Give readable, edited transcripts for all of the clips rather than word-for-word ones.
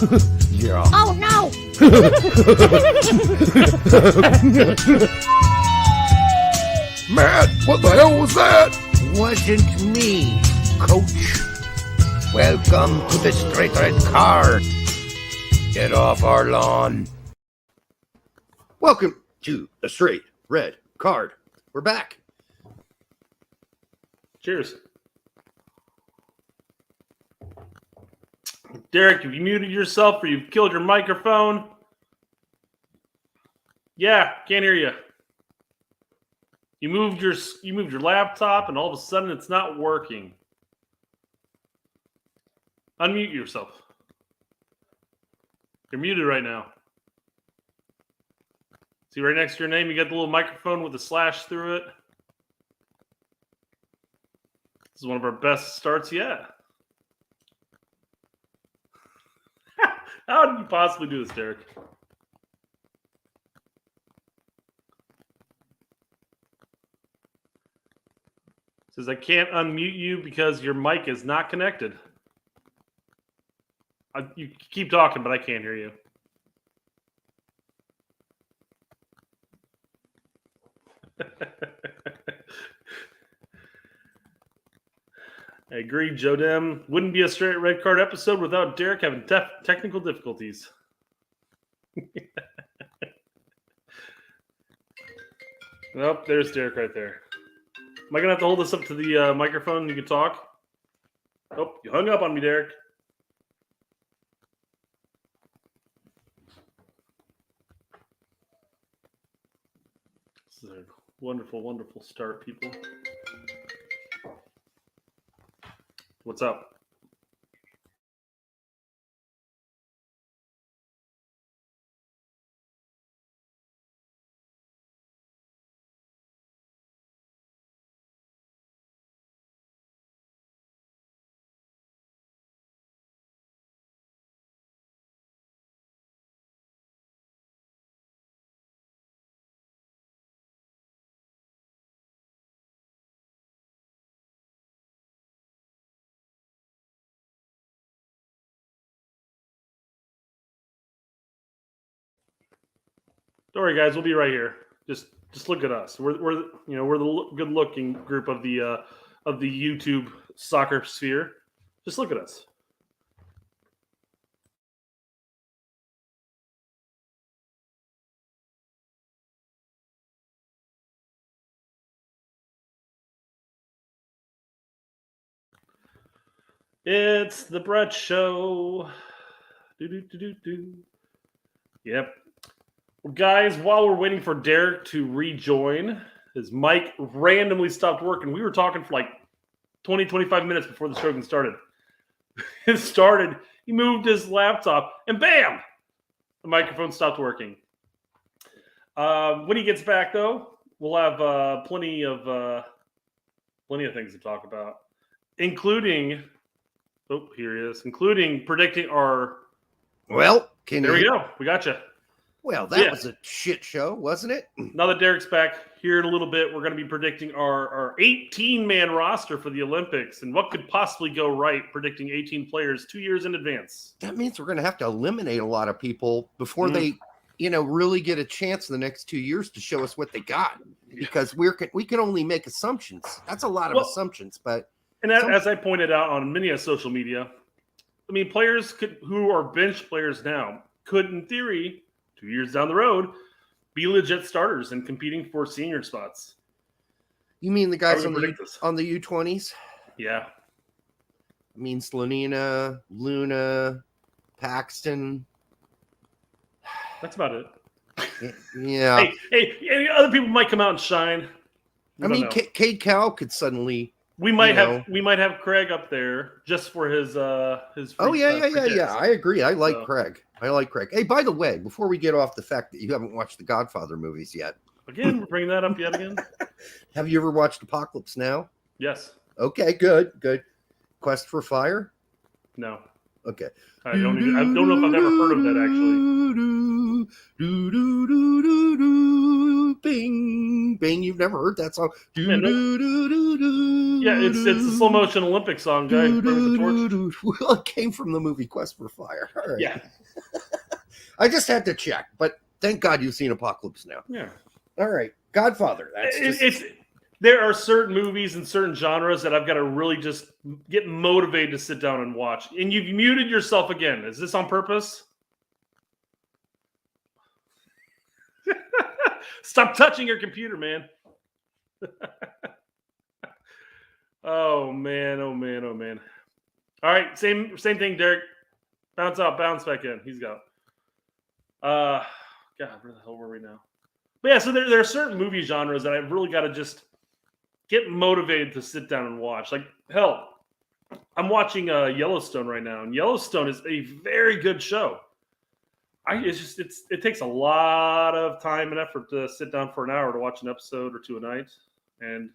Yeah. Oh no! Matt, what the hell was that? Wasn't me, coach. Welcome to the straight red card. Get off our lawn. Welcome to the straight red card. We're back. Cheers. Derek, have you muted yourself or you've killed your microphone? Yeah, can't hear you. You moved your laptop and all of a sudden it's not working. Unmute yourself. You're muted right now. See right next to your name, you got the little microphone with the slash through it. This is one of our best starts yet. How did you possibly do this, Derek? It says I can't unmute you because your mic is not connected. You keep talking, but I can't hear you. I agree, Joe Dem. Wouldn't be a straight red card episode without Derek having technical difficulties. Nope, there's Derek right there. Am I going to have to hold this up to the microphone and you can talk? Oh, you hung up on me, Derek. This is a wonderful, wonderful start, people. What's up? Don't worry, guys. We'll be right here. Just look at us. We're the good-looking group of the YouTube soccer sphere. Just look at us. It's the Brett Show. Yep. Well, guys, while we're waiting for Derek to rejoin, his mic randomly stopped working. We were talking for like 20, 25 minutes before the show even started. It started, he moved his laptop, and bam! The microphone stopped working. When he gets back, though, we'll have plenty of things to talk about, including, oh, here he is, including predicting our... Well, there we go. We got you. Well, that was a shit show, wasn't it? Now that Derek's back, here in a little bit, we're going to be predicting our 18-man roster for the Olympics and what could possibly go right predicting 18 players 2 years in advance. That means we're going to have to eliminate a lot of people before they, really get a chance in the next 2 years to show us what they got. Because we can only make assumptions. That's a lot of assumptions. But as I pointed out on many of social media, I mean, players who are bench players now could, in theory, 2 years down the road, be legit starters and competing for senior spots. You mean the guys on the U20s? Yeah. I mean Slonina, Luna, Paxton. That's about it. Yeah. Hey, other people might come out and shine. I mean, Cade Cowell could suddenly. We might have Craig up there just for his. Oh yeah. I agree. I like Craig. Hey, by the way, before we get off the fact that you haven't watched the Godfather movies yet. Again, we're bringing that up yet again. Have you ever watched Apocalypse Now? Yes. Okay, good. Quest for Fire? No. Okay. I don't know if I've ever heard of that actually. Bing, bing. You've never heard that song? Yeah, it's a slow motion Olympic song, guy. Well, it came from the movie Quest for Fire. All right. Yeah. I just had to check, but thank God you've seen Apocalypse Now. Yeah. All right. Godfather. There are certain movies and certain genres that I've got to really just get motivated to sit down and watch. And you've muted yourself again. Is this on purpose? Stop touching your computer, man. Oh man. All right, same thing, Derek. Bounce out, bounce back in. He's got. God, where the hell were we now? But yeah, so there are certain movie genres that I've really got to just get motivated to sit down and watch. Like, hell, I'm watching Yellowstone right now, and Yellowstone is a very good show. It takes a lot of time and effort to sit down for an hour to watch an episode or two a night, and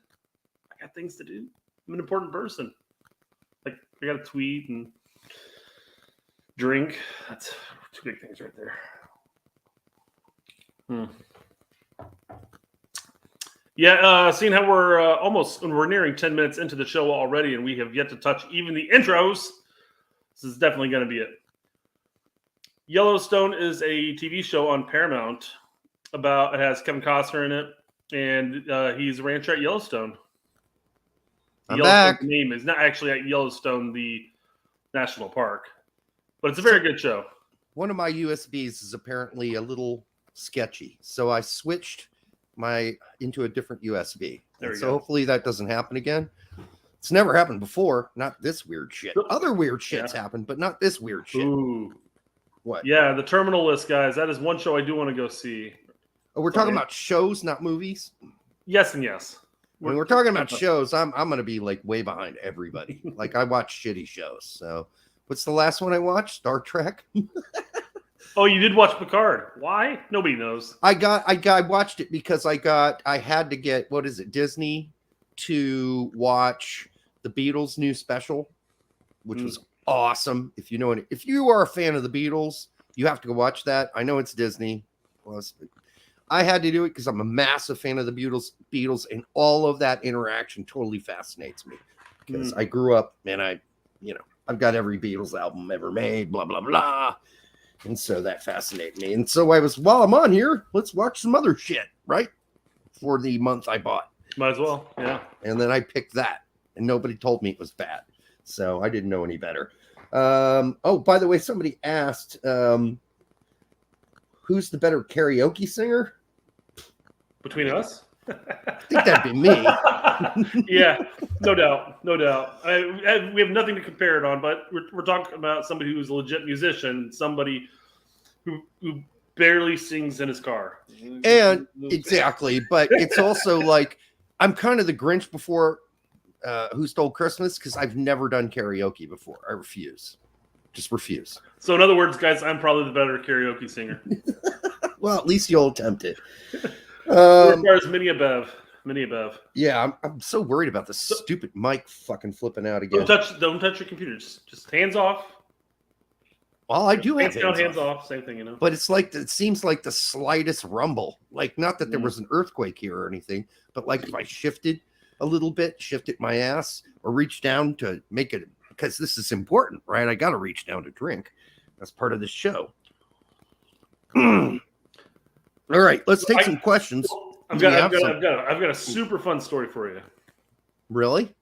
I got things to do. I'm an important person. Like, I got to tweet and drink. That's two big things right there. Yeah, seeing how we're nearing 10 minutes into the show already, and we have yet to touch even the intros. This is definitely going to be it. Yellowstone is a TV show on Paramount. It has Kevin Costner in it, and he's a rancher at Yellowstone. I'm back. Name is not actually at Yellowstone, the national park, but it's a very good show. One of my USBs is apparently a little sketchy, so I switched into a different USB. So hopefully that doesn't happen again. It's never happened before. Not this weird shit. Other weird shits happened, but not this weird shit. Ooh. What? Yeah, The Terminal List, guys. That is one show I do want to go see. Oh, we're talking about shows, not movies? Yes and yes. When we're talking about shows, I'm going to be like way behind everybody. Like, I watch shitty shows. So what's the last one I watched? Star Trek. Oh, you did watch Picard. Why? Nobody knows. I watched it because I had to get, what is it, Disney to watch the Beatles new special, which was awesome. If you are a fan of the Beatles, you have to go watch that. I know it's Disney. Plus, I had to do it because I'm a massive fan of the Beatles, and all of that interaction totally fascinates me. Because I grew up and I've got every Beatles album ever made, blah, blah, blah. And so that fascinated me. And so while I'm on here, let's watch some other shit, right? For the month I bought. Might as well, yeah. And then I picked that, and nobody told me it was bad. So I didn't know any better. By the way, somebody asked, who's the better karaoke singer? Between us? I think that'd be me. Yeah, no doubt. We have nothing to compare it on, but we're talking about somebody who's a legit musician, somebody who barely sings in his car. And exactly, but it's also like I'm kind of the Grinch before Who Stole Christmas, because I've never done karaoke before. I refuse. Just refuse. So in other words, guys, I'm probably the better karaoke singer. Well, at least you'll attempt it. Requires many above. Yeah, I'm so worried about this stupid mic fucking flipping out again. Don't touch your computer. Just hands off. Well, I do have hands off. Same thing, But it's like it seems like the slightest rumble. Like, not that there was an earthquake here or anything, but like if I shifted a little bit, shifted my ass, or reached down to make it, because this is important, right? I got to reach down to drink. That's part of the show. All right, let's take some questions. I've got a super fun story for you. Really?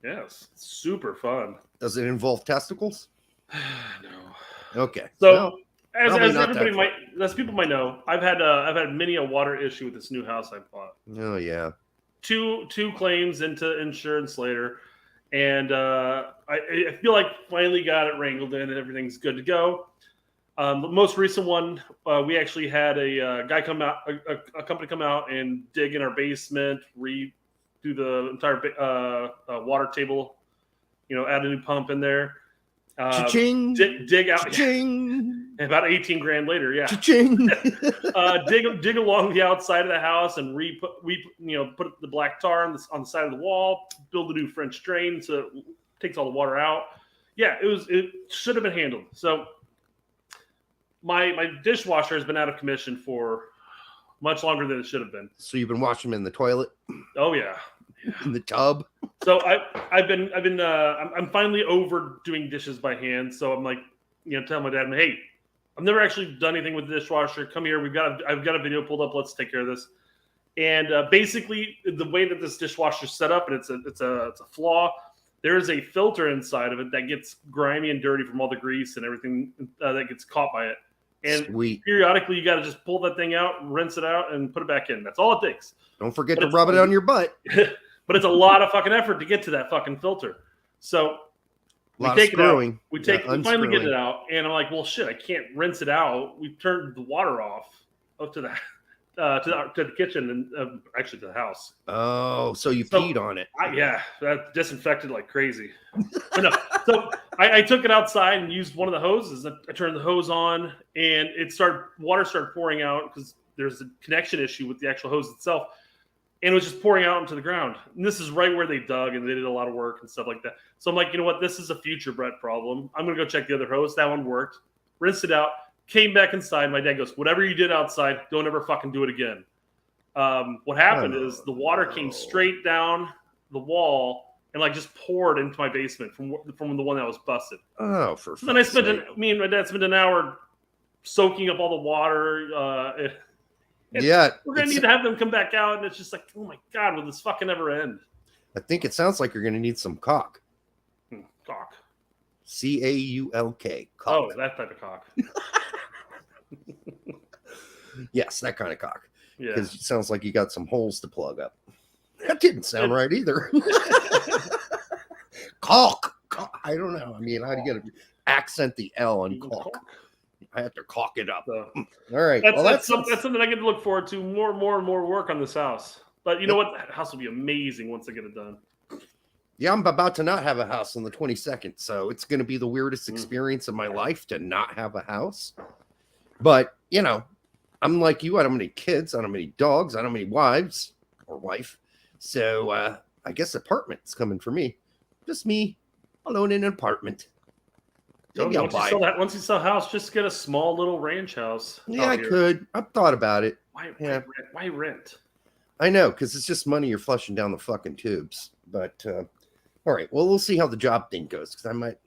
Yes, super fun. Does it involve testicles? No. Okay. So, as people might know, I've had many a water issue with this new house I bought. Oh yeah. Two claims into insurance later, and I feel like finally got it wrangled in and everything's good to go. The most recent one, we actually had a guy come out, a company come out and dig in our basement, redo the entire water table, add a new pump in there. Cha-ching. Dig out. Cha-ching. About $18,000 later, yeah. Cha-ching. dig along the outside of the house and put the black tar on the side of the wall. Build a new French drain so it takes all the water out. Yeah, it should have been handled. So my dishwasher has been out of commission for much longer than it should have been. So you've been washing them in the toilet? Oh yeah. in the tub. So I'm finally over doing dishes by hand. So I'm like, telling my dad, hey, I've never actually done anything with the dishwasher. Come here. I've got a video pulled up. Let's take care of this. And basically, the way that this dishwasher is set up, and it's a flaw. There is a filter inside of it that gets grimy and dirty from all the grease and everything that gets caught by it. And periodically, you got to just pull that thing out, rinse it out, and put it back in. That's all it takes. Don't forget to rub it on your butt. But it's a lot of fucking effort to get to that fucking filter. So we take it out. We finally get it out, and I'm like, well, shit, I can't rinse it out. We turned the water off up to the to the kitchen and actually to the house. Oh, so you peed on it? That disinfected like crazy. But no, so I took it outside and used one of the hoses. I turned the hose on, and water started pouring out because there's a connection issue with the actual hose itself. And it was just pouring out into the ground. And this is right where they dug, and they did a lot of work and stuff like that. So I'm like, you know what? This is a future Brett problem. I'm going to go check the other hose. That one worked. Rinsed it out. Came back inside. My dad goes, whatever you did outside, don't ever fucking do it again. What happened is the water came straight down the wall and like just poured into my basement from the one that was busted. Oh, then me and my dad spent an hour soaking up all the water. We're going to need to have them come back out, and it's just like, oh my God, will this fucking ever end? I think it sounds like you're going to need some caulk. Caulk. C-A-U-L-K. Oh, that type of caulk. Yes, that kind of caulk. Yeah. Because it sounds like you got some holes to plug up. That didn't sound right either. Caulk. I don't know. I mean, how do you get to accent the L on caulk? I have to caulk it up. So, all right. That's something I get to look forward to. More and more work on this house. But you know what? That house will be amazing once I get it done. Yeah, I'm about to not have a house on the 22nd, so it's going to be the weirdest experience of my life to not have a house. But, I'm like you. I don't have any kids. I don't have any dogs. I don't have any wives or wife. So I guess apartment's coming for me. Just me alone in an apartment. Maybe I'll buy it. Once you sell a house, just get a small little ranch house. Yeah, I could. I've thought about it. Why rent? I know, because it's just money you're flushing down the fucking tubes. But all right, well, we'll see how the job thing goes, because I might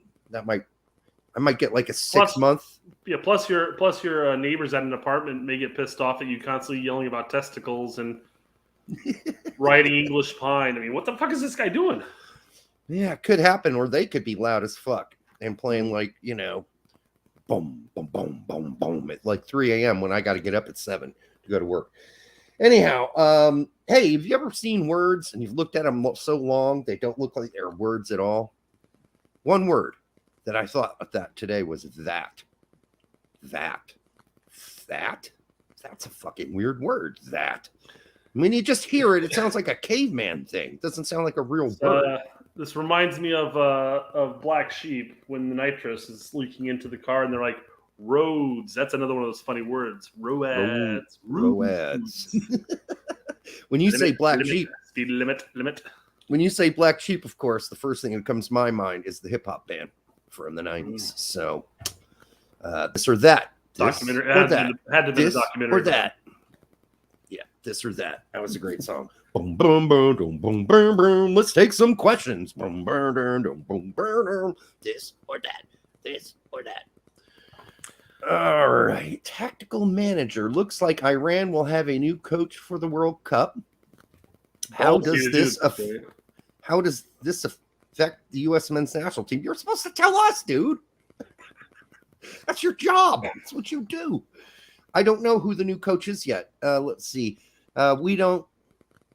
get like a 6-month. Yeah. Plus your neighbors at an apartment may get pissed off at you constantly yelling about testicles and writing English pine. I mean, what the fuck is this guy doing? Yeah, it could happen, or they could be loud as fuck and playing like, boom, boom, boom, boom, boom at like 3 a.m. when I got to get up at 7 to go to work. Anyhow, hey, have you ever seen words and you've looked at them so long they don't look like they're words at all? One word that I thought of that today was that. That's a fucking weird word. That. When you just hear it, it sounds like a caveman thing. It doesn't sound like a real word. This reminds me of Black Sheep when the nitrous is leaking into the car and they're like, roads. That's another one of those funny words. Roads. When you say Black Sheep. Speed limit. When you say Black Sheep, of course, the first thing that comes to my mind is the hip hop band from the 90s. So this or that. Documentary. Had to be a documentary. Or that. Yeah, this or that. That was a great song. Boom, boom, boom, boom, boom, boom, boom. Let's take some questions. Boom, boom, boom, boom, boom, boom. This or that. This or that. All right. Tactical manager. Looks like Iran will have a new coach for the World Cup. How does this affect the U.S. men's national team? You're supposed to tell us, dude. That's your job. That's what you do. I don't know who the new coach is yet. Let's see. We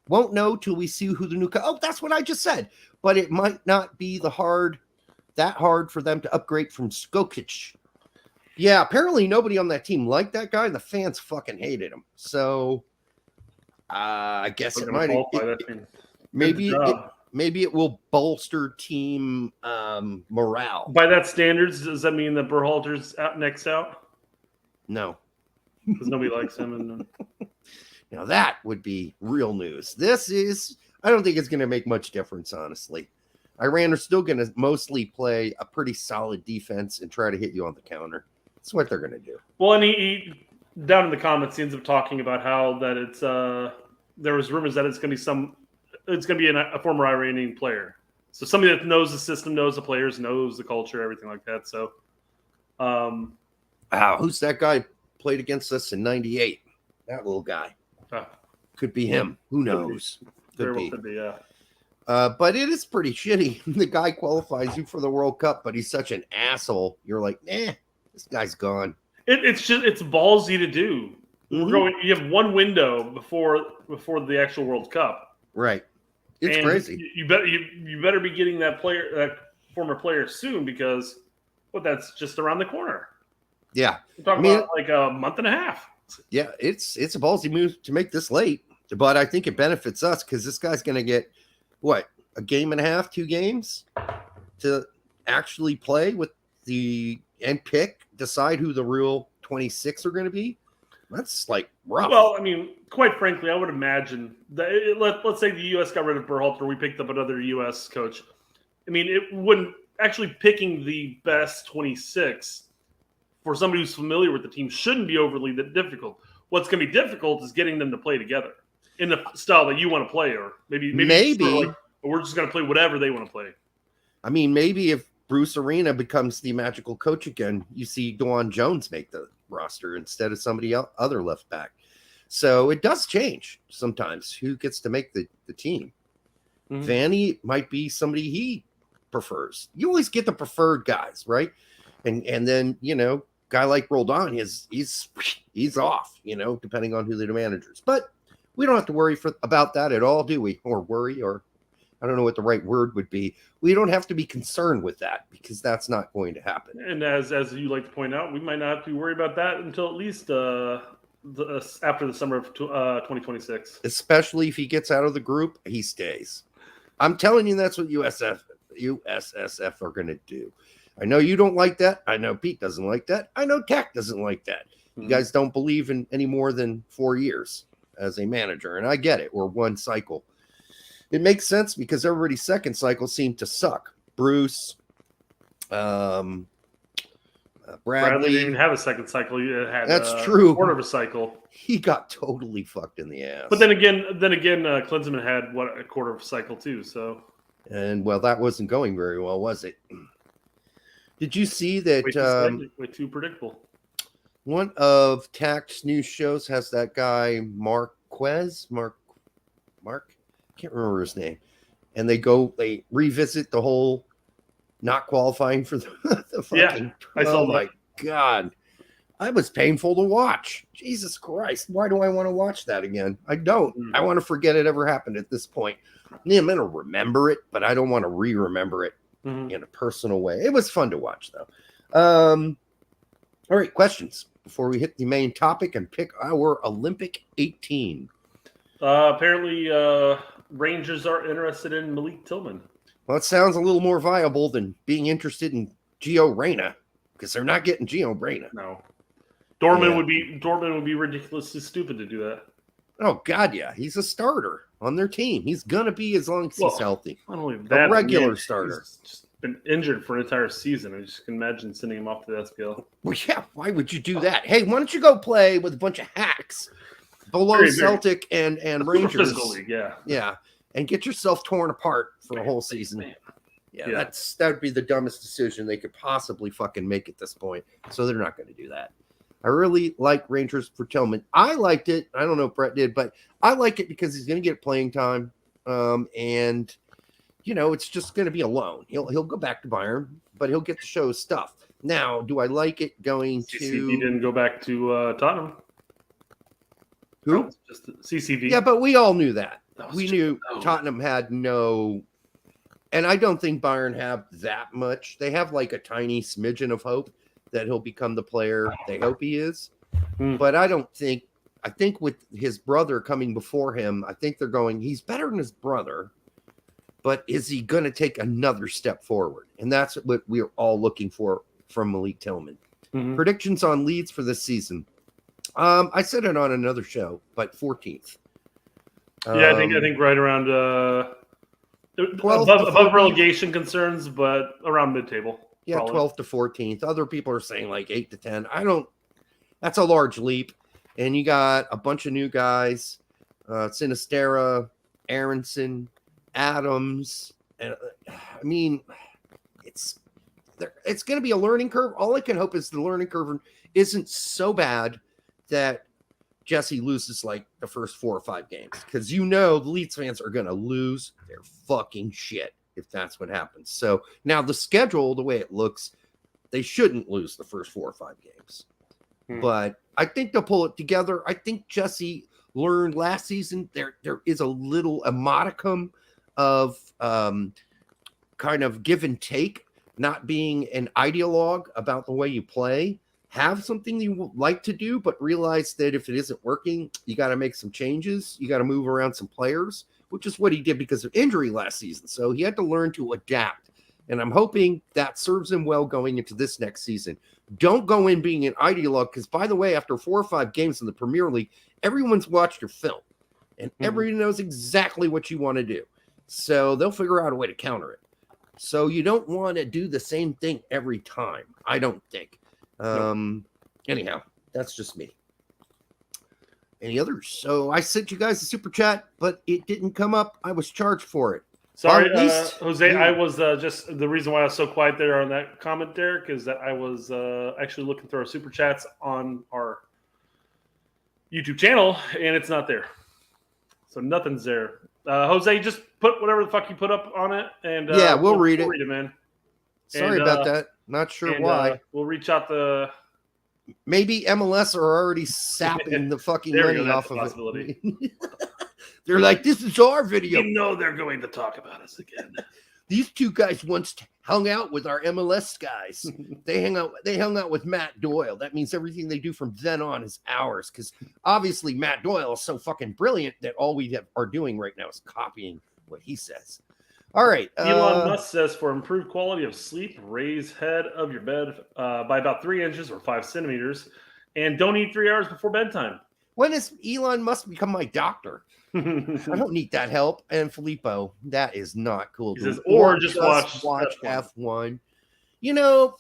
won't know till we see who the new coach. Oh, that's what I just said. But it might not be that hard for them to upgrade from Skokic. Yeah, apparently nobody on that team liked that guy, and the fans fucking hated him. So I guess it might. Maybe it will bolster team morale. By that standards, does that mean that Berhalter's next out? No, because nobody likes him. And now that would be real news. I don't think it's going to make much difference, honestly. Iran are still going to mostly play a pretty solid defense and try to hit you on the counter. That's what they're going to do. Well, and he down in the comments, he ends up talking about how that it's there was rumors that it's going to be some it's going to be a former Iranian player. So somebody that knows the system, knows the players, knows the culture, everything like that. So, who's that guy played against us in '98? That little guy. Could be him. Who knows? Could be. Yeah. But it is pretty shitty. The guy qualifies you for the World Cup, but he's such an asshole. You're like, this guy's gone. It's ballsy to do. Mm-hmm. You have one window before the actual World Cup. Right. It's crazy. You better be getting that former player soon because that's just around the corner. Yeah. We're talking about like a month and a half. Yeah, it's a ballsy move to make this late, but I think it benefits us because this guy's going to get a game and a half, 2 games to actually play with and decide who the real 26 are going to be. That's like rough. Well, I mean, quite frankly, I would imagine that let's say the U.S. got rid of Berhalter, we picked up another U.S. coach. I mean, it wouldn't actually picking the best 26 for somebody who's familiar with the team shouldn't be overly difficult. What's going to be difficult is getting them to play together in the style that you want to play, or maybe we're just going to play whatever they want to play. I mean, maybe if Bruce Arena becomes the magical coach again, you see Dwan Jones make the roster instead of somebody else, other left back. So it does change sometimes who gets to make the team. Mm-hmm. Vanny might be somebody he prefers. You always get the preferred guys, right? And then, guy like Roldan, he's off, depending on who the managers. But we don't have to worry about that at all, do we? Or worry, or I don't know what the right word would be. We don't have to be concerned with that because that's not going to happen. And as you like to point out, we might not have to worry about that until at least after the summer of 2026. Especially if he gets out of the group, he stays. I'm telling you, that's what USSF are going to do. I know you don't like that. I know Pete doesn't like that. I know Tech doesn't like that. Mm-hmm. You guys don't believe in any more than 4 years as a manager, and I get it. We're one cycle. It makes sense because everybody's second cycle seemed to suck. Bruce, Bradley didn't even have a second cycle. He had that's true. A quarter of a cycle. He got totally fucked in the ass. But then again, Klinsmann had a quarter of a cycle too. So, and that wasn't going very well, was it? Did you see that? Way too predictable. One of Tact's news shows has that guy Mark. I can't remember his name. And they revisit the whole not qualifying for the fucking. Yeah, I saw that. My God. I was painful to watch. Jesus Christ. Why do I want to watch that again? I don't. I want to forget it ever happened at this point. I'm going to remember it, but I don't want to re-remember it in a personal way. It was fun to watch, though. All right, questions before we hit the main topic and pick our Olympic 18. Apparently, Rangers are interested in Malik Tillman. Well, it sounds a little more viable than being interested in Gio Reyna because they're not getting Gio Reyna. No. Dortmund would be ridiculously stupid to do that. Oh, God, yeah. He's a starter on their team. He's going to be as long as he's healthy. Not only that, a regular starter. He's just been injured for an entire season. I just can imagine sending him off to the SPL. Well, yeah. Why would you do that? Hey, why don't you go play with a bunch of hacks below Celtic and Rangers? League, yeah. Yeah. And get yourself torn apart for a whole season. Man. Yeah, that would be the dumbest decision they could possibly fucking make at this point. So they're not going to do that. I really like Rangers for Tillman. I liked it. I don't know if Brett did, but I like it because he's going to get playing time. And, it's just going to be a loan. He'll go back to Bayern, but he'll get to show his stuff. Now, do I like it going to... CCV didn't go back to Tottenham. Who? No, just CCV. Yeah, but we all knew that. We knew Tottenham had no... And I don't think Bayern have that much. They have like a tiny smidgen of hope that he'll become the player they hope he is. But I think with his brother coming before him, I think they're going, he's better than his brother, but is he going to take another step forward? And that's what we're all looking for from Malik Tillman. Predictions on Leeds for this season. I said it on another show, but 14th. I think right around 12 above relegation concerns, but around mid-table. Yeah, probably. 12th to 14th. Other people are saying like 8 to 10. That's a large leap. And you got a bunch of new guys. Sinistera, Aronson, Adams. And I mean, it's going to be a learning curve. All I can hope is the learning curve isn't so bad that Jesse loses like the first 4 or 5 games, because the Leeds fans are going to lose their fucking shit if that's what happens. So now the schedule, the way it looks, they shouldn't lose the first 4 or 5 games. But I think they'll pull it together. I think Jesse learned last season there is a modicum of kind of give and take, not being an ideologue about the way you play. Have something you would like to do, but realize that if it isn't working, you got to make some changes. You got to move around some players, which is what he did because of injury last season. So he had to learn to adapt. And I'm hoping that serves him well going into this next season. Don't go in being an ideologue, because, by the way, after 4 or 5 games in the Premier League, everyone's watched your film. And everyone knows exactly what you want to do. So they'll figure out a way to counter it. So you don't want to do the same thing every time, I don't think. Anyhow, that's just me. Any others? So I sent you guys a super chat, but it didn't come up. I was charged for it. Sorry, Jose. I was just the reason why I was so quiet there on that comment, Derek, is that I was actually looking through our super chats on our YouTube channel, and it's not there. So nothing's there. Jose, just put whatever the fuck you put up on it, and we'll read it. We'll read it, man. Sorry about that. Not sure why. We'll reach out the. Maybe MLS are already sapping the fucking money off of it. They're like, this is our video. You know they're going to talk about us again. These 2 guys once hung out with our MLS guys. They hung out with Matt Doyle. That means everything they do from then on is ours, because obviously Matt Doyle is so fucking brilliant that all we are doing right now is copying what he says. All right. Elon Musk says, for improved quality of sleep, raise head of your bed by about 3 inches or 5 centimeters, and don't eat 3 hours before bedtime. When has Elon Musk become my doctor? I don't need that help. And Filippo, that is not cool. He says, or just watch F1.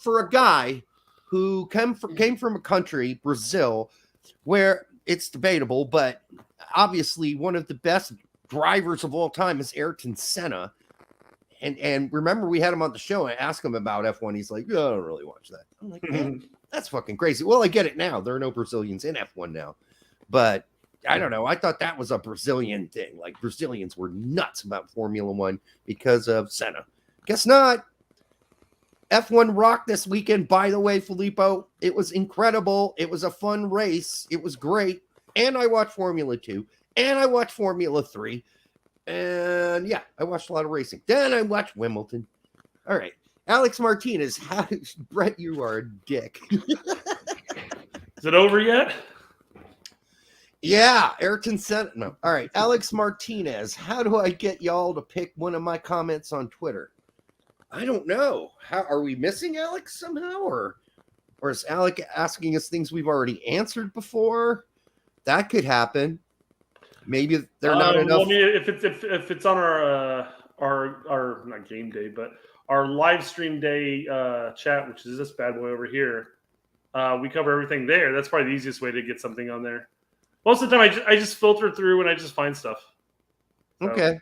For a guy who came from a country, Brazil, where it's debatable, but obviously one of the best drivers of all time is Ayrton Senna. And remember, we had him on the show. I asked him about F1. He's like, I don't really watch that. I'm like, man, that's fucking crazy. Well, I get it now. There are no Brazilians in F1 now. But I don't know. I thought that was a Brazilian thing. Like, Brazilians were nuts about Formula One because of Senna. Guess not. F1 rocked this weekend, by the way, Filippo. It was incredible. It was a fun race. It was great. And I watched Formula 2. And I watched Formula 3. And yeah, I watched a lot of racing. Then I watched Wimbledon. All right. Alex Martinez, Brett, you are a dick. Is it over yet? Yeah, Ayrton Senna. No. All right. Alex Martinez, how do I get y'all to pick one of my comments on Twitter? I don't know. How are we missing Alex somehow? Or is Alex asking us things we've already answered before? That could happen. Maybe they're not enough. Well, I mean, if it's on our not game day, but our live stream day chat, which is this bad boy over here, we cover everything there. That's probably the easiest way to get something on there. Most of the time, I just filter through and I just find stuff. So. Okay,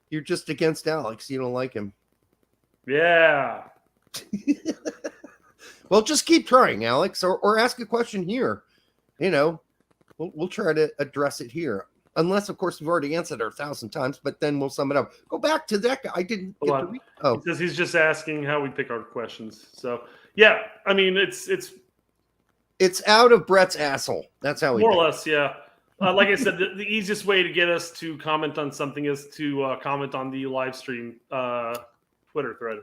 you're just against Alex. You don't like him. Yeah. Well, just keep trying, Alex, or ask a question here. We'll try to address it here. Unless, of course, we've already answered it 1,000 times, but then we'll sum it up. Go back to that guy. I didn't get to read. Oh, because he's just asking how we pick our questions. So, yeah, I mean, it's out of Brett's asshole. That's how we more or less, yeah. Like I said, the easiest way to get us to comment on something is to comment on the live stream Twitter thread,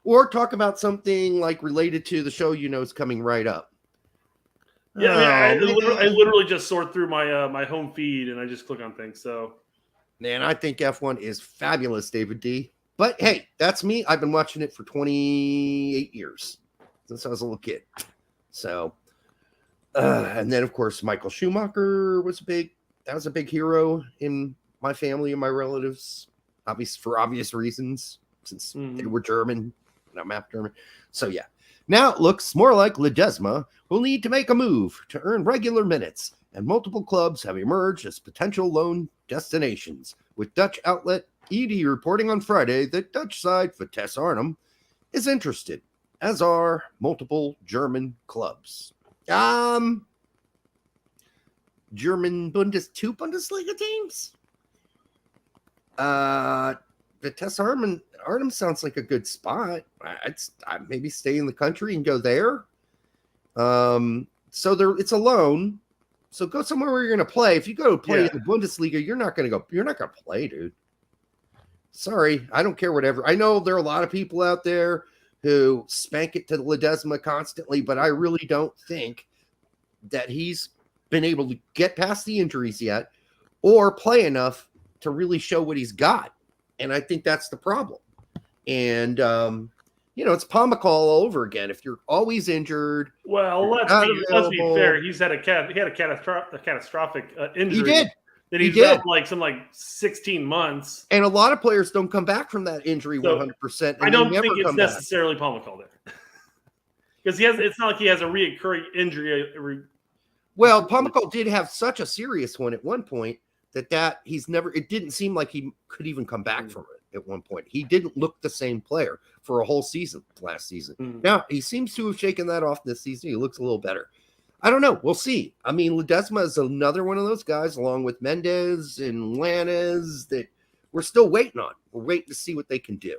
or talk about something like related to the show. Is coming right up. Yeah, I literally just sort through my my home feed and I just click on things. So, man, I think F1 is fabulous, David D. But hey, that's me. I've been watching it for 28 years since I was a little kid. So, and then of course Michael Schumacher was a big hero in my family and my relatives, for obvious reasons, since they were German and I'm half German. So yeah. Now it looks more like Leedesma will need to make a move to earn regular minutes and multiple clubs have emerged as potential loan destinations, with Dutch outlet ED reporting on Friday that Dutch side Vitesse Arnhem is interested, as are multiple German clubs. German two Bundesliga teams? Vitesse Arnhem sounds like a good spot. I'd maybe stay in the country and go there. So it's a loan. So go somewhere where you're going to play. If you go to play in the Bundesliga, you're not going to play, dude. Sorry, I don't care whatever. I know there are a lot of people out there who spank it to the Leedesma constantly, but I really don't think that he's been able to get past the injuries yet or play enough to really show what he's got. And I think that's the problem. And, it's Pomacall all over again. If you're always injured. Well, let's be fair. He had a catastrophic injury. He did. That he's out like 16 months. And a lot of players don't come back from that injury 100%. I don't think it's necessarily Pomacall there. Because it's not like he has a reoccurring injury. Well, Pomacall did have such a serious one at one point that it didn't seem like he could even come back from it at one point. He didn't look the same player for a whole season last season. Now, he seems to have shaken that off this season. He looks a little better. I don't know. We'll see. I mean, Leedesma is another one of those guys, along with Mendes and Lanes, that we're still waiting on. We're waiting to see what they can do.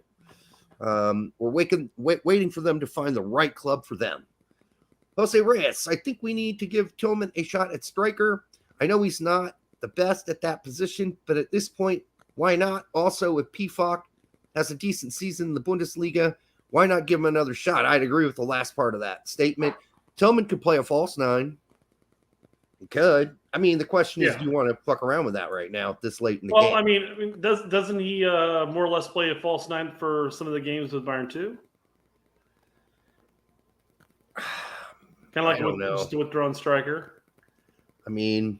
We're waiting for them to find the right club for them. Jose Reyes, I think we need to give Tillman a shot at striker. I know he's not the best at that position, but at this point, why not? Also, if PFOC has a decent season in the Bundesliga, why not give him another shot? I'd agree with the last part of that statement. Tillman could play a false nine. He could. I mean, the question is, do you want to fuck around with that right now, this late in the game? Well, I mean, doesn't he more or less play a false nine for some of the games with Bayern too? Kind of like just a withdrawn striker. I mean,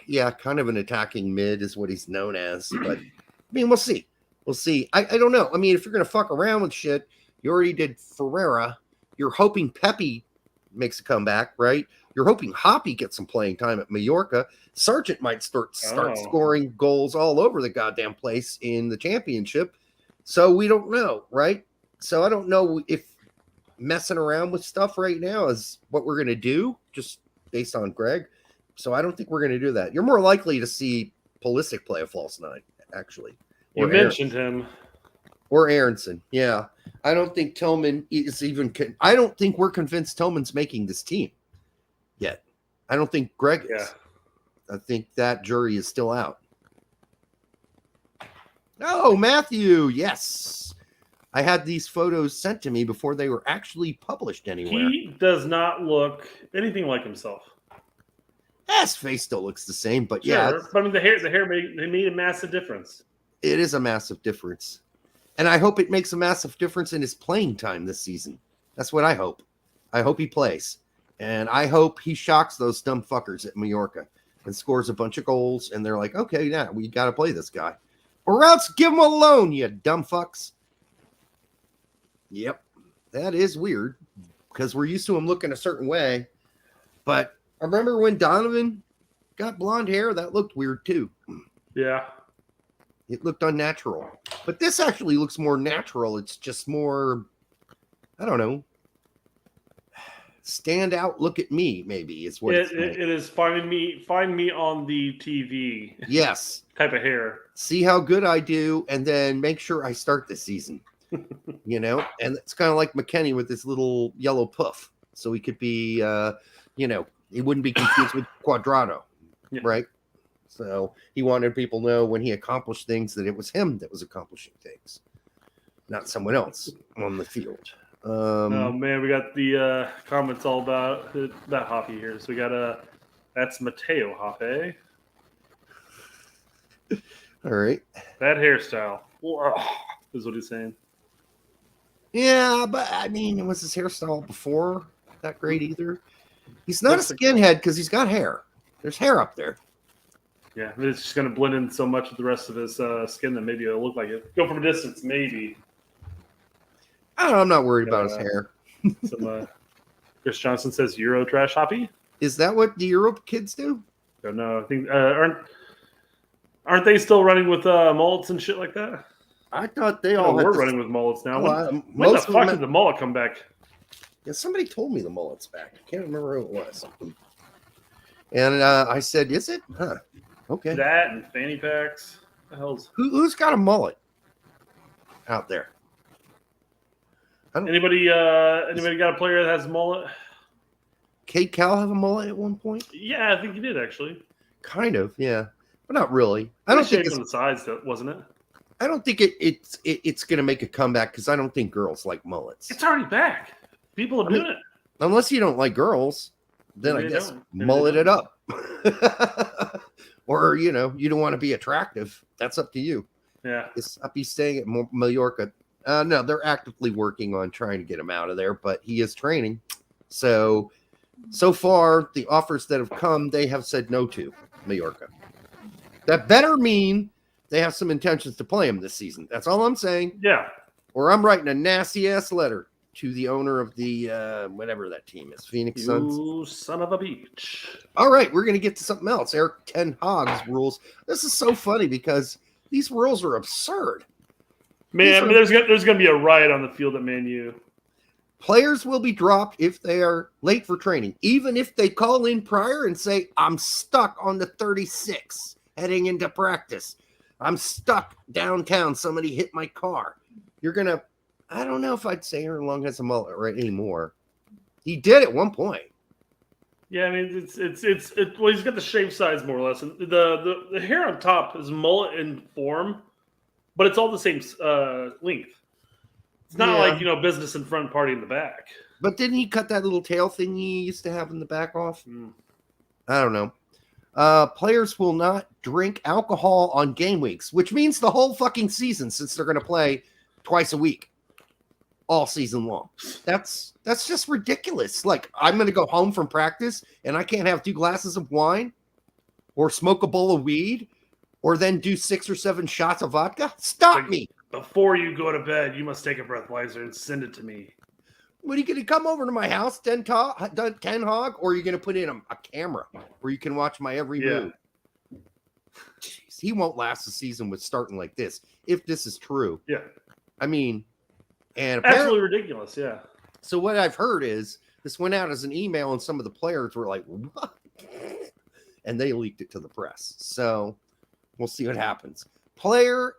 yeah, kind of an attacking mid is what he's known as. But, I mean, we'll see. We'll see. I don't know. I mean, if you're going to fuck around with shit, you already did Ferreira. You're hoping Pepe makes a comeback, right? You're hoping Hoppe gets some playing time at Mallorca. Sargent might start scoring goals all over the goddamn place in the championship. So we don't know, right? So I don't know if messing around with stuff right now is what we're going to do, just based on Greg. So I don't think we're going to do that. You're more likely to see Pulisic play a false nine, actually. You mentioned him. Or Aronson, yeah. I don't think Tillman is even – I don't think we're convinced Tillman's making this team yet. I don't think Greg is. Yeah. I think that jury is still out. Oh, Matthew, yes. I had these photos sent to me before they were actually published anywhere. He does not look anything like himself. His face still looks the same, but yeah. But I mean, the hair made a massive difference. It is a massive difference. And I hope it makes a massive difference in his playing time this season. That's what I hope. I hope he plays. And I hope he shocks those dumb fuckers at Mallorca and scores a bunch of goals. And they're like, okay, yeah, we got to play this guy. Or else give him a loan, you dumb fucks. Yep. That is weird because we're used to him looking a certain way. But I remember when Donovan got blonde hair, that looked weird too. Yeah. It looked unnatural. But this actually looks more natural. It's just more, I don't know, stand out, look at me, maybe is what it is. Find me on the TV. Yes. Type of hair. See how good I do, and then make sure I start this season. And it's kind of like McKenny with this little yellow puff. So he could be, he wouldn't be confused with Cuadrado, right? So he wanted people to know when he accomplished things that it was him that was accomplishing things, not someone else on the field. Oh man, we got the comments all about Hoppe here. So we got that's Mateo Hoppe. All right. That hairstyle is what he's saying. Yeah, but I mean, was his hairstyle before that great either? He's not a skinhead because he's got hair. There's hair up there. Yeah, it's just going to blend in so much with the rest of his skin that maybe it'll look like it. Go from a distance, maybe. I don't know, I'm not worried about his hair. Chris Johnson says Euro trash Hoppe. Is that what the Europe kids do? Don't know. I think aren't they still running with mullets and shit like that? I thought they Oh, all we're had running with mullets now. When the most of fuck them. did the mullet come back? Yeah, somebody told me the mullet's back. I can't remember who it was. And I said, "Is it? Huh? Okay." That and fanny packs. What the hell's Who's got a mullet out there? anybody got a player that has a mullet? Kate Cal have a mullet at one point? Yeah, I think he did actually. Kind of, yeah, but not really. I don't think it's on the sides, wasn't it? I don't think it's going to make a comeback because I don't think girls like mullets. It's already back. People are doing it. Unless you don't like girls, then Maybe I guess Maybe mullet it up. Or, you don't want to be attractive. That's up to you. Yeah. I'll be staying at Mallorca. No, they're actively working on trying to get him out of there, but he is training. So far, the offers that have come, they have said no to Mallorca. That better mean they have some intentions to play him this season. That's all I'm saying. Yeah. Or I'm writing a nasty-ass letter to the owner of the, whatever that team is, Phoenix Suns. You son of a bitch. All right, we're going to get to something else. Eric Ten Hag's rules. This is so funny because these rules are absurd. Man, there's going to be a riot on the field at Man U. Players will be dropped if they are late for training, even if they call in prior and say, I'm stuck on the 36 heading into practice. I'm stuck downtown. Somebody hit my car. You're going to, I don't know if I'd say Aaron Long has a mullet right anymore. He did at one point. Yeah, I mean, well, he's got the shave size more or less. And the hair on top is mullet in form, but it's all the same length. It's not like, business in front, party in the back. But didn't he cut that little tail thing he used to have in the back off? I don't know. Players will not drink alcohol on game weeks, which means the whole fucking season since they're going to play twice a week all season long. That's just ridiculous. Like, I'm going to go home from practice and I can't have 2 glasses of wine or smoke a bowl of weed or then do 6 or 7 shots of vodka. Stop me. Before you go to bed, you must take a breathalyzer and send it to me. What are you going to come over to my house, Ten Hag, or are you going to put in a camera where you can watch my every move? Jeez, he won't last the season with starting like this, if this is true. Yeah. I mean, and absolutely ridiculous, yeah. So what I've heard is this went out as an email, and some of the players were like, what? And they leaked it to the press. So we'll see what happens. Players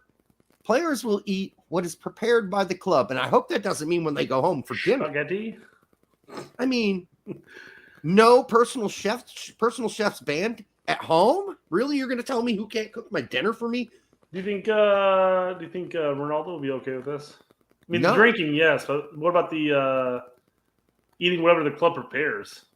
will eat what is prepared by the club, and I hope that doesn't mean when they go home for dinner. Spaghetti? I mean, no personal chef's band at home? Really? You're going to tell me who can't cook my dinner for me? Do you think Ronaldo will be okay with this? I mean, No. The drinking, yes, but what about the eating whatever the club prepares?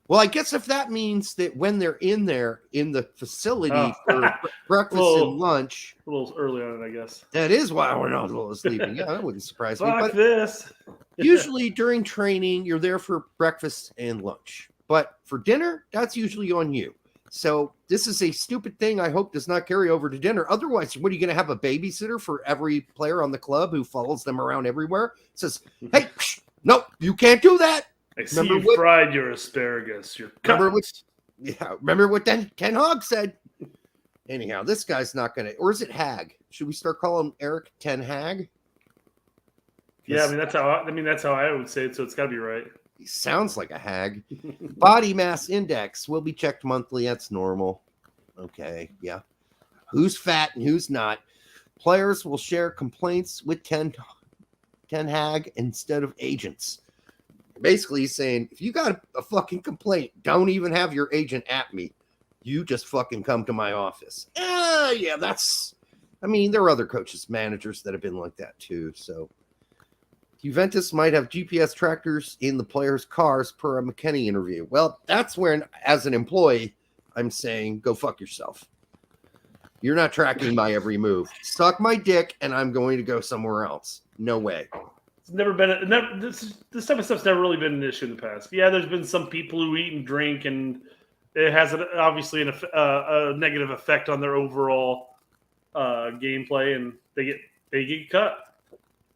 Well, I guess if that means that when they're in the facility for breakfast and lunch. A little early on it, I guess. That is why Ronaldo is leaving. Yeah, that wouldn't surprise me. Fuck this. Usually during training, you're there for breakfast and lunch. But for dinner, that's usually on you. So this is a stupid thing I hope does not carry over to dinner. Otherwise, what are you going to have a babysitter for every player on the club who follows them around everywhere? Says, hey, no, you can't do that. I see you fried your asparagus. Remember what Ten Hag said. Anyhow, this guy's not going to, or is it Hag? Should we start calling him Eric Ten Hag? Yeah, that's how I would say it, so it's got to be right. He sounds like a hag. Body mass index will be checked monthly. That's normal. Okay, yeah. Who's fat and who's not? Players will share complaints with Ten Hag instead of agents. Basically, he's saying, if you got a fucking complaint, don't even have your agent at me. You just fucking come to my office. Yeah, there are other coaches, managers that have been like that too. So Juventus might have GPS trackers in the players' cars per a McKenny interview. Well, that's when, as an employee, I'm saying, go fuck yourself. You're not tracking my every move. Suck my dick, and I'm going to go somewhere else. No way. It's never been this type of stuff's never really been an issue in the past. Yeah, there's been some people who eat and drink, and it has obviously a negative effect on their overall gameplay, and they get cut.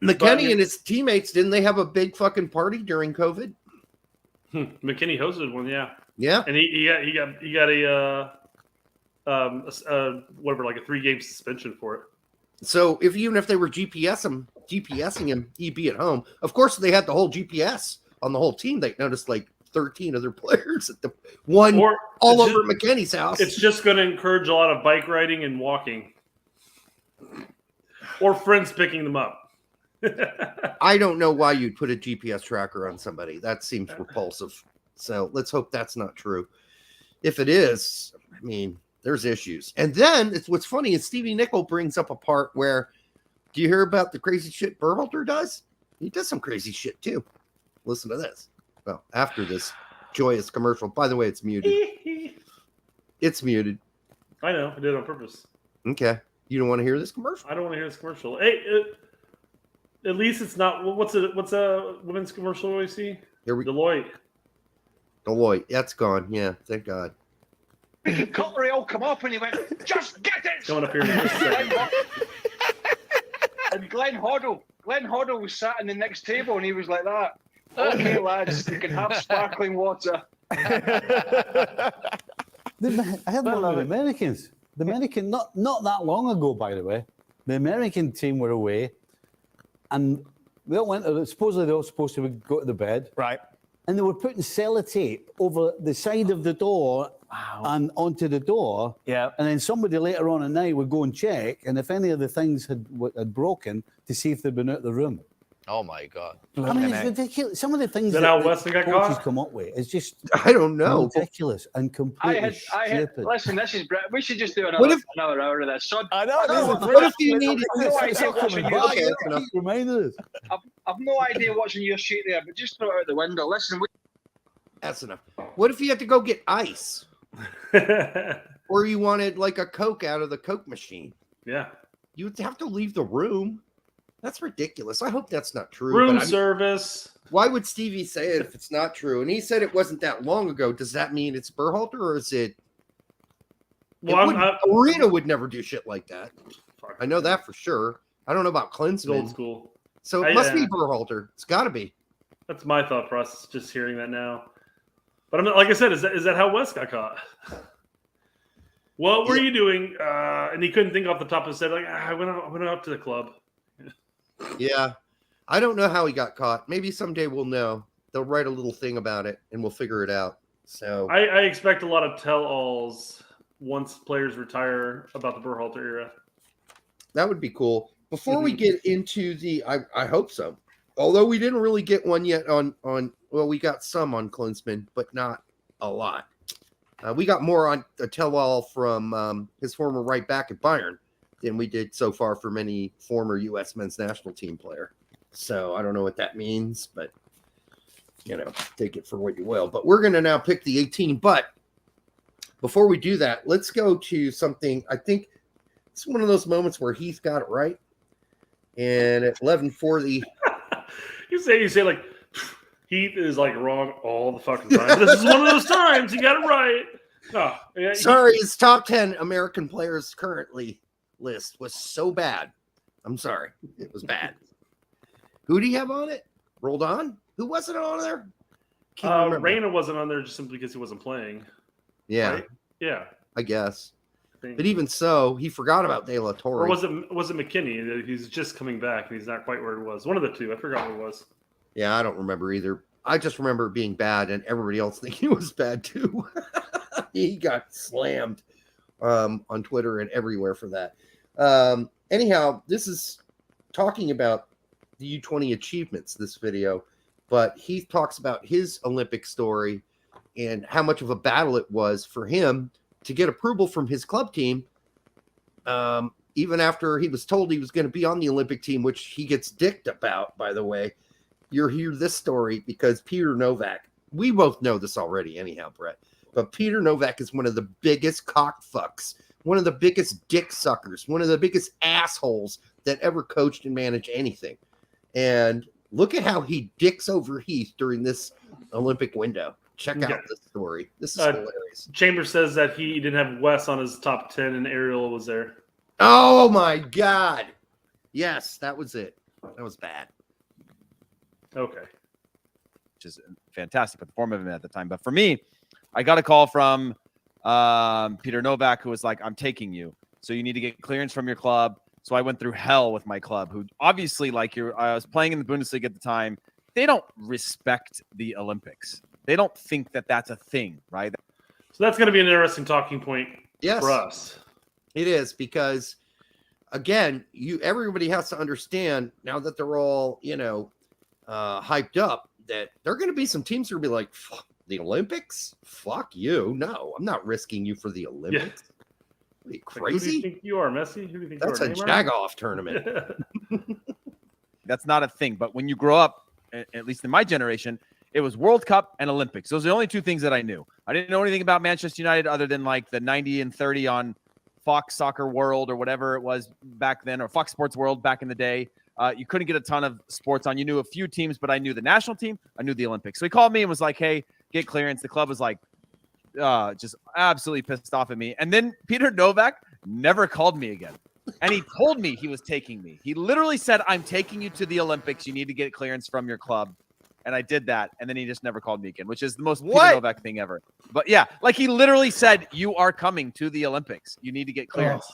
McKenny and his teammates, didn't they have a big fucking party during COVID? McKinney hosted one, yeah. Yeah. And he got a whatever, like a 3-game suspension for it. So even if they were GPSing him, he'd be at home. Of course, they had the whole GPS on the whole team. They noticed like 13 other players at the one all over McKinney's house. It's just going to encourage a lot of bike riding and walking, or friends picking them up. I don't know why you'd put a GPS tracker on somebody. That seems repulsive. So let's hope that's not true. If it is, I mean, there's issues. And then what's funny is Stevie Nickel brings up a part where, do you hear about the crazy shit Berhalter does? He does some crazy shit too. Listen to this. Well, after this joyous commercial. By the way, it's muted. It's muted. I know. I did it on purpose. Okay. You don't want to hear this commercial? I don't want to hear this commercial. Hey, at least it's not. What's a women's commercial we see? Here we Deloitte. That's gone. Yeah, thank God. Cutlery all come up and he went, just get it! Coming up here in just a second. And Glenn Hoddle was sat in the next table and he was like that. Okay, lads, you can have sparkling water. I had one of the Americans. The American, not that long ago, by the way, the American team were away, and they all went. Supposedly they were supposed to go to the bed, Right. and they were putting sellotape over the side of the door and onto the door. Yeah. And then somebody later on at night would go and check, and if any of the things had broken, to see if they'd been out of the room. Oh my God. I mean, it's ridiculous. Some of the things Is that how Wesley got coaches caught? come up with is just I don't know. ridiculous and completely stupid. Listen, this is we should just do another hour of this. So, I know. What if you needed? I've no idea watching your Okay, sheet. that's enough. Reminded us. I've no idea watching your sheet there, but just throw it out the window. Listen, That's enough. What if you had to go get ice, or you wanted like a Coke out of the Coke machine? Yeah. You would have to leave the room. That's ridiculous. I hope that's not true. Room but service. why would Stevie say it if it's not true? And he said it wasn't that long ago. Does that mean it's Berhalter or is it? Well, Arena would never do shit like that. Fuck. I know that for sure. I don't know about It's old Klinsmann. school. So it I- must be Berhalter. It's got to be. That's my thought process. Just hearing that now. But I'm like I said, is that how Wes got caught? What were you doing? And he couldn't think off the top of his head. Like I went out to the club. Yeah. I don't know how he got caught. Maybe someday we'll know. They'll write a little thing about it and we'll figure it out. So I expect a lot of tell-alls once players retire about the Berhalter era. that would be cool. Before we get into I hope so. Although we didn't really get one yet on well, we got some on Klinsmann, but not a lot. We got more on a tell-all from his former right back at Bayern than we did so far from any former U.S. men's national team player. So I don't know what that means, but, take it for what you will. But we're going to now pick the 18. But before we do that, let's go to something. I think it's one of those moments where Heath got it right. And at 11:40. You say like, Heath is like wrong all the fucking time. This is one of those times he got it right. Oh, yeah, Sorry, his top 10 American players currently list was so bad. I'm sorry. It was bad. Who do you have on it? Rolled on? Who wasn't on there? Can't remember. Reyna wasn't on there just simply because he wasn't playing. Yeah, Right? Yeah. I guess. I think. But even so, he forgot about De La Torre. Or was it McKinney? He's just coming back and he's not quite where he was. One of the two. I forgot what it was. Yeah, I don't remember either. I just remember it being bad and everybody else thinking it was bad too. He got slammed on Twitter and everywhere for that. Anyhow, this is talking about the U20 achievements, this video, but he talks about his Olympic story and how much of a battle it was for him to get approval from his club team, even after he was told he was going to be on the Olympic team, which he gets dicked about, by the way. You'll hear this story because Peter Novak, we both know this already anyhow, Brett, but Peter Novak is one of the biggest cockfucks, one of the biggest dick suckers, one of the biggest assholes that ever coached and managed anything. And look at how he dicks over Heath during this Olympic window. Check out this story. This is hilarious. Chambers says that he didn't have Wes on his top 10 and Ariel was there. Oh my God. Yes, that was it. That was bad. Okay. Just fantastic, but the form of him at the time. But for me, I got a call from Peter Novak, who was like, I'm taking you. So you need to get clearance from your club. So I went through hell with my club, who obviously, like I was playing in the Bundesliga at the time. They don't respect the Olympics. They don't think that that's a thing, right? So that's going to be an interesting talking point for us. It is, because again, everybody has to understand now that they're all, hyped up, that there are going to be some teams who will be like, fuck, the Olympics? Fuck you. No, I'm not risking you for the Olympics. Are you crazy? Like, who do you think you are, Messi? Who do you think That's you a are? jag-off tournament. That's not a thing. But when you grow up, at least in my generation, it was World Cup and Olympics. Those are the only two things that I knew. I didn't know anything about Manchester United other than like the 90 and 30 on Fox Soccer World or whatever it was back then, or Fox Sports World back in the day. You couldn't get a ton of sports on. You knew a few teams, but I knew the national team. I knew the Olympics. So he called me and was like, hey, get clearance. The club was like, just absolutely pissed off at me. And then Peter Novak never called me again. And he told me he was taking me. He literally said, I'm taking you to the Olympics. You need to get clearance from your club. And I did that. And then he just never called me again, which is the most Peter Novak thing ever. But yeah, like he literally said, you are coming to the Olympics. You need to get clearance.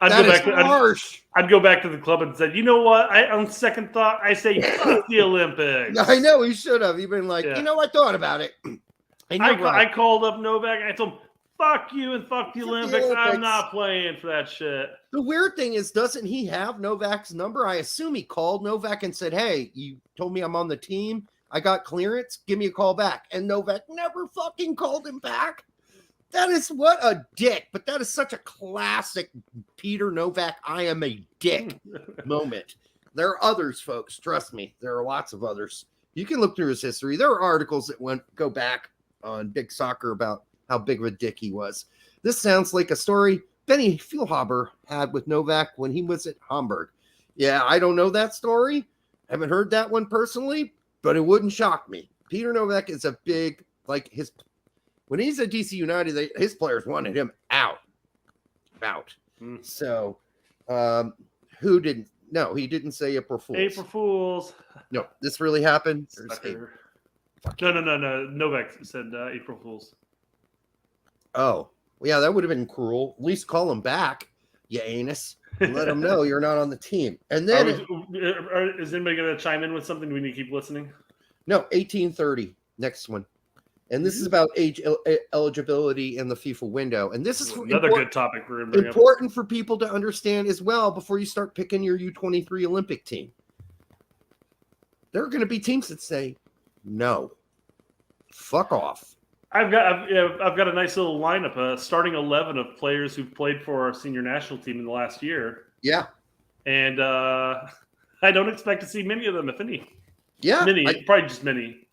I'd go back to the club and said, you know what? On second thought, I say fuck the Olympics. I know he should have. He'd been like, I thought about it. I called up Novak. I told him, fuck you and fuck the Olympics. I'm not playing for that shit. The weird thing is, doesn't he have Novak's number? I assume he called Novak and said, hey, you told me I'm on the team. I got clearance. Give me a call back. And Novak never fucking called him back. That is what a dick. But that is such a classic Peter Novak, I am a dick moment. There are others, folks. Trust me. There are lots of others. You can look through his history. There are articles that go back on Big Soccer about how big of a dick he was. This sounds like a story Benny Feilhaber had with Novak when he was at Hamburg. Yeah, I don't know that story. Haven't heard that one personally, but it wouldn't shock me. Peter Novak is a big, when he's at DC United, his players wanted him out. So, who didn't? No, he didn't say April Fools. April Fools. No, this really happened. No. Novak said April Fools. Oh, well, yeah, that would have been cruel. At least call him back, you anus, and let him know you're not on the team. And then is anybody going to chime in with something? Do we need to keep listening? No, 1830, next one. And this is about age eligibility in the FIFA window. And this is another good topic we're going to bring up. Important for people to understand as well before you start picking your U23 Olympic team. There are going to be teams that say, no, fuck off. I've got a nice little lineup, starting 11 of players who've played for our senior national team in the last year. Yeah. And I don't expect to see many of them, if any. Yeah. Probably just many.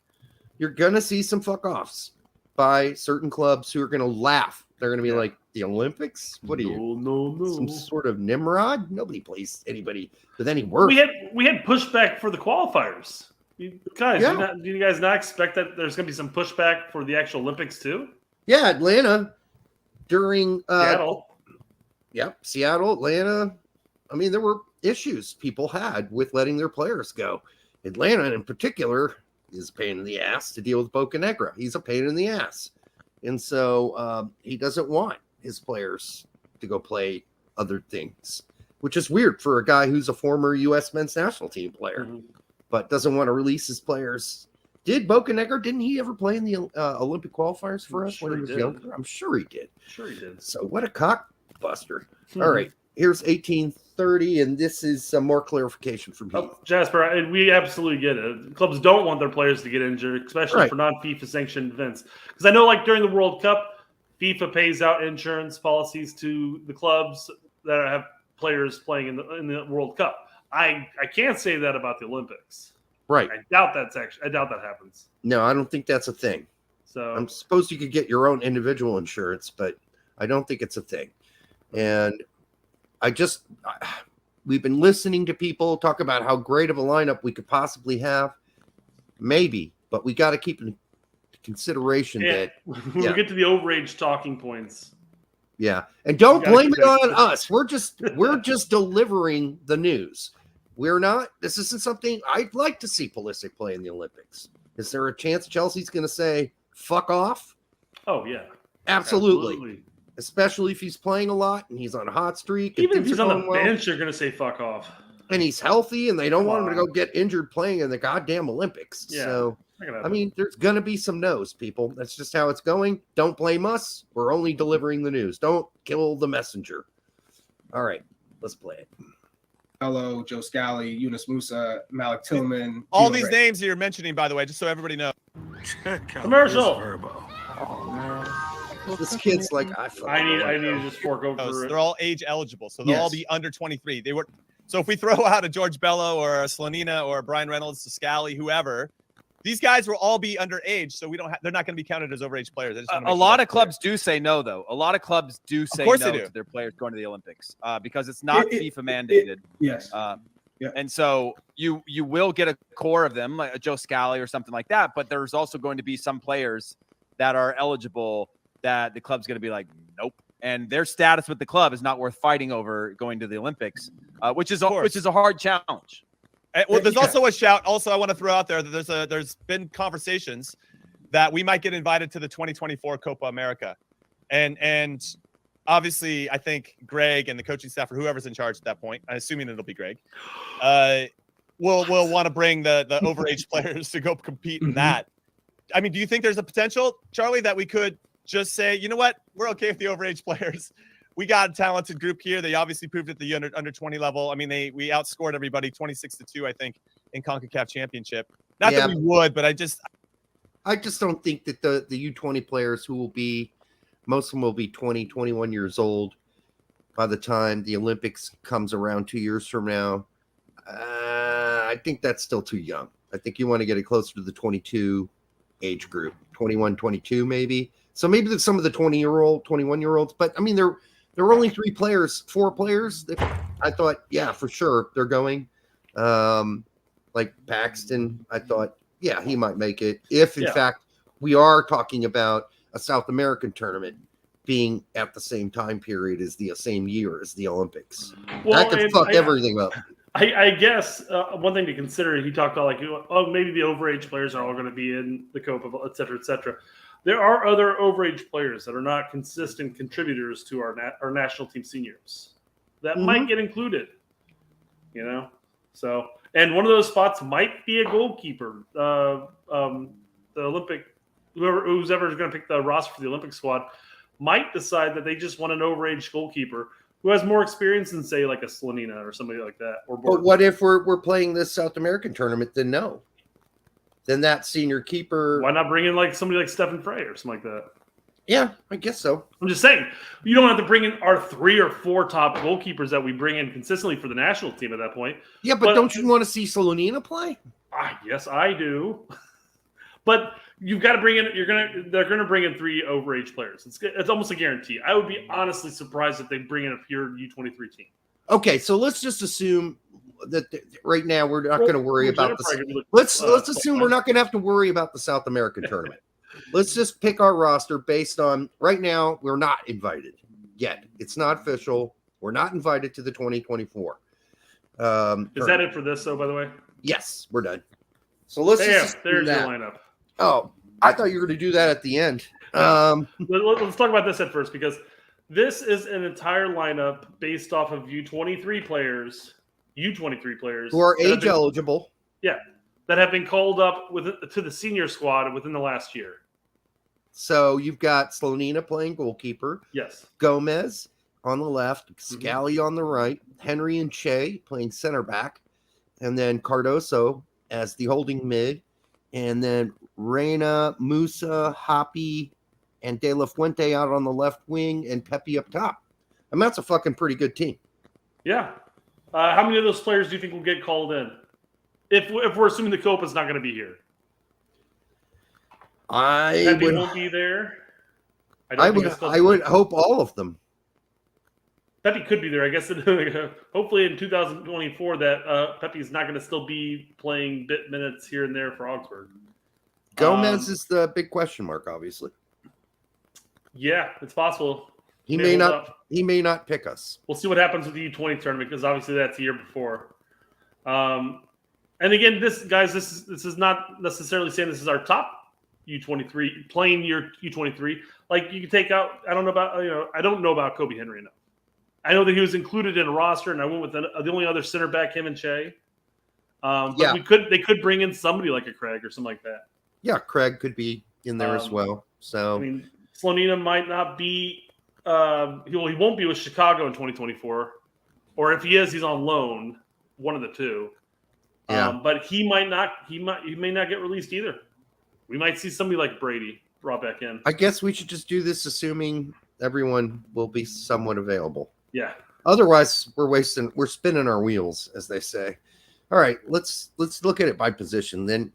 You're going to see some fuck-offs by certain clubs who are going to laugh. They're going to be like, the Olympics? What are you? No. Some sort of Nimrod? Nobody plays anybody with any work. We had pushback for the qualifiers. Guys, do you guys not expect that there's going to be some pushback for the actual Olympics too? Yeah, Atlanta during Seattle. Seattle, Atlanta. I mean, there were issues people had with letting their players go. Atlanta, in particular, is a pain in the ass to deal with Bocanegra. He's a pain in the ass. And so he doesn't want his players to go play other things, which is weird for a guy who's a former U.S. men's national team player. But doesn't want to release his players. Did Bocanegra, didn't he ever play in the Olympic qualifiers for us when he was younger? I'm sure he did. So what a cockbuster. All right, here's 1830, and this is some more clarification from Heath. Jasper, we absolutely get it. Clubs don't want their players to get injured, especially for non-FIFA sanctioned events. Because I know, during the World Cup, FIFA pays out insurance policies to the clubs that have players playing in the World Cup. I can't say that about the Olympics. Right. I doubt that happens. No, I don't think that's a thing. So I'm supposed you could get your own individual insurance, but I don't think it's a thing. And we've been listening to people talk about how great of a lineup we could possibly have. Maybe, but we got to keep in consideration that when we get to the overage talking points. Yeah. And don't blame it on us. We're just delivering the news. This isn't something I'd like to see Pulisic play in the Olympics. Is there a chance Chelsea's going to say, fuck off? Oh, yeah. Absolutely. Especially if he's playing a lot and he's on a hot streak. Even if he's on the bench, they're going to say fuck off. And he's healthy and they don't want him to go get injured playing in the goddamn Olympics. Yeah, so, I mean, there's going to be some no's, people. That's just how it's going. Don't blame us. We're only delivering the news. Don't kill the messenger. All right, let's play it. Hello, Joe Scally, Yunus Musa, Malik Tillman. All these names you're mentioning, by the way, just so everybody knows. Commercial. This kid's like, I need to just fork over it. They're all age eligible, so they'll all be under 23. They were. So if we throw out a George Bello or a Slonina or a Brian Reynolds, a Scally, whoever, these guys will all be underage, so we don't. They're not going to be counted as overage players. A lot of clubs do say no, though. A lot of clubs do say no to their players going to the Olympics because it's not FIFA mandated. Yes. Yeah. And so you will get a core of them, like a Joe Scally or something like that. But there's also going to be some players that are eligible that the club's going to be like, nope. And their status with the club is not worth fighting over going to the Olympics, which is a hard challenge. Well, there's also a shout. Also, I want to throw out there that there's been conversations that we might get invited to the 2024 Copa America, and obviously, I think Greg and the coaching staff or whoever's in charge at that point, I'm assuming it'll be Greg, will want to bring the overage players to go compete in that. I mean, do you think there's a potential, Charlie, that we could just say, you know what, we're okay with the overage players? We got a talented group here. They obviously proved at the under 20 level. I mean, we outscored everybody 26-2, I think, in CONCACAF Championship. Not that we would, but I just don't think that the U20 players who will be, most of them will be 20, 21 years old by the time the Olympics comes around 2 years from now. I think that's still too young. I think you want to get it closer to the 22 age group, 21, 22 maybe. So maybe there's some of the 20-year-old, 21-year-olds, but I mean, there were only four players that I thought, yeah, for sure they're going. Like Paxton, I thought, yeah, he might make it. If in fact we are talking about a South American tournament being at the same time period as the same year as the Olympics, that could fuck everything up. I guess one thing to consider, he talked about maybe the overage players are all going to be in the Copa, et cetera, et cetera. There are other overage players that are not consistent contributors to our national team seniors that might get included, So, and one of those spots might be a goalkeeper. The Olympic, who's ever going to pick the roster for the Olympic squad might decide that they just want an overage goalkeeper who has more experience than, say, like a Slonina or somebody like that. But what if we're playing this South American tournament? Then no. Then that senior keeper. Why not bring in like somebody like Stephen Frey or something like that? Yeah, I guess so. I'm just saying, you don't have to bring in our 3 or 4 top goalkeepers that we bring in consistently for the national team at that point. Yeah, but don't you want to see Slonina play? Yes, I do. But you've got to bring in. They're gonna bring in 3 overage players. It's almost a guarantee. I would be honestly surprised if they bring in a pure U23 team. Okay, so let's just assume that right now we're not going to worry about this. Let's assume we're not going to have to worry about the South American tournament. Let's just pick our roster based on right now. We're not invited yet. It's not official. We're not invited to the 2024. Is that it for this, though? By the way, yes, we're done. So let's just there's your lineup. Oh, I thought you were going to do that at the end. Let's talk about this at first because this is an entire lineup based off of U23 players who are age eligible. Yeah, that have been called up to the senior squad within the last year. So you've got Slonina playing goalkeeper. Yes. Gomez on the left, Scally on the right, Henry and Che playing center back, and then Cardoso as the holding mid, and then Reina, Musa, Hoppe, and De La Fuente out on the left wing, and Pepe up top. I mean, that's a fucking pretty good team. Yeah. How many of those players do you think will get called in? If we're assuming the Copa's not going to be here. Pepe won't be there. I would hope all of them. Pepe could be there. I guess hopefully in 2024 that Pepe is not going to still be playing bit minutes here and there for Augsburg. Gomez is the big question mark, obviously. Yeah, it's possible. He may not pick us. We'll see what happens with the U20 tournament because obviously that's the year before. And again, this is not necessarily saying this is our top U23 playing your U23. Like you can take out. I don't know about Kobe Henry enough. I know that he was included in a roster, and I went with the only other center back, him and Che. But they could bring in somebody like a Craig or something like that. Yeah, Craig could be in there as well. So I mean, Slonina might not be. He won't be with Chicago in 2024, or if he is, he's on loan. One of the two. Yeah. But he may not get released either. We might see somebody like Brady brought back in. I guess we should just do this assuming everyone will be somewhat available. Yeah. Otherwise, we're spinning our wheels, as they say. All right, let's look at it by position. Then,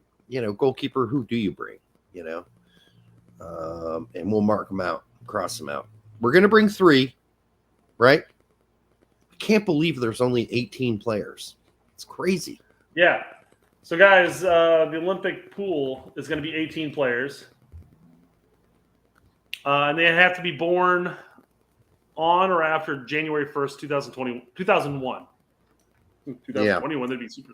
goalkeeper, who do you bring? And we'll mark them out, cross them out. We're going to bring 3, right? I can't believe there's only 18 players. It's crazy. Yeah. So, guys, the Olympic pool is going to be 18 players. And they have to be born on or after January 1st, 2001. 2021, that'd be super.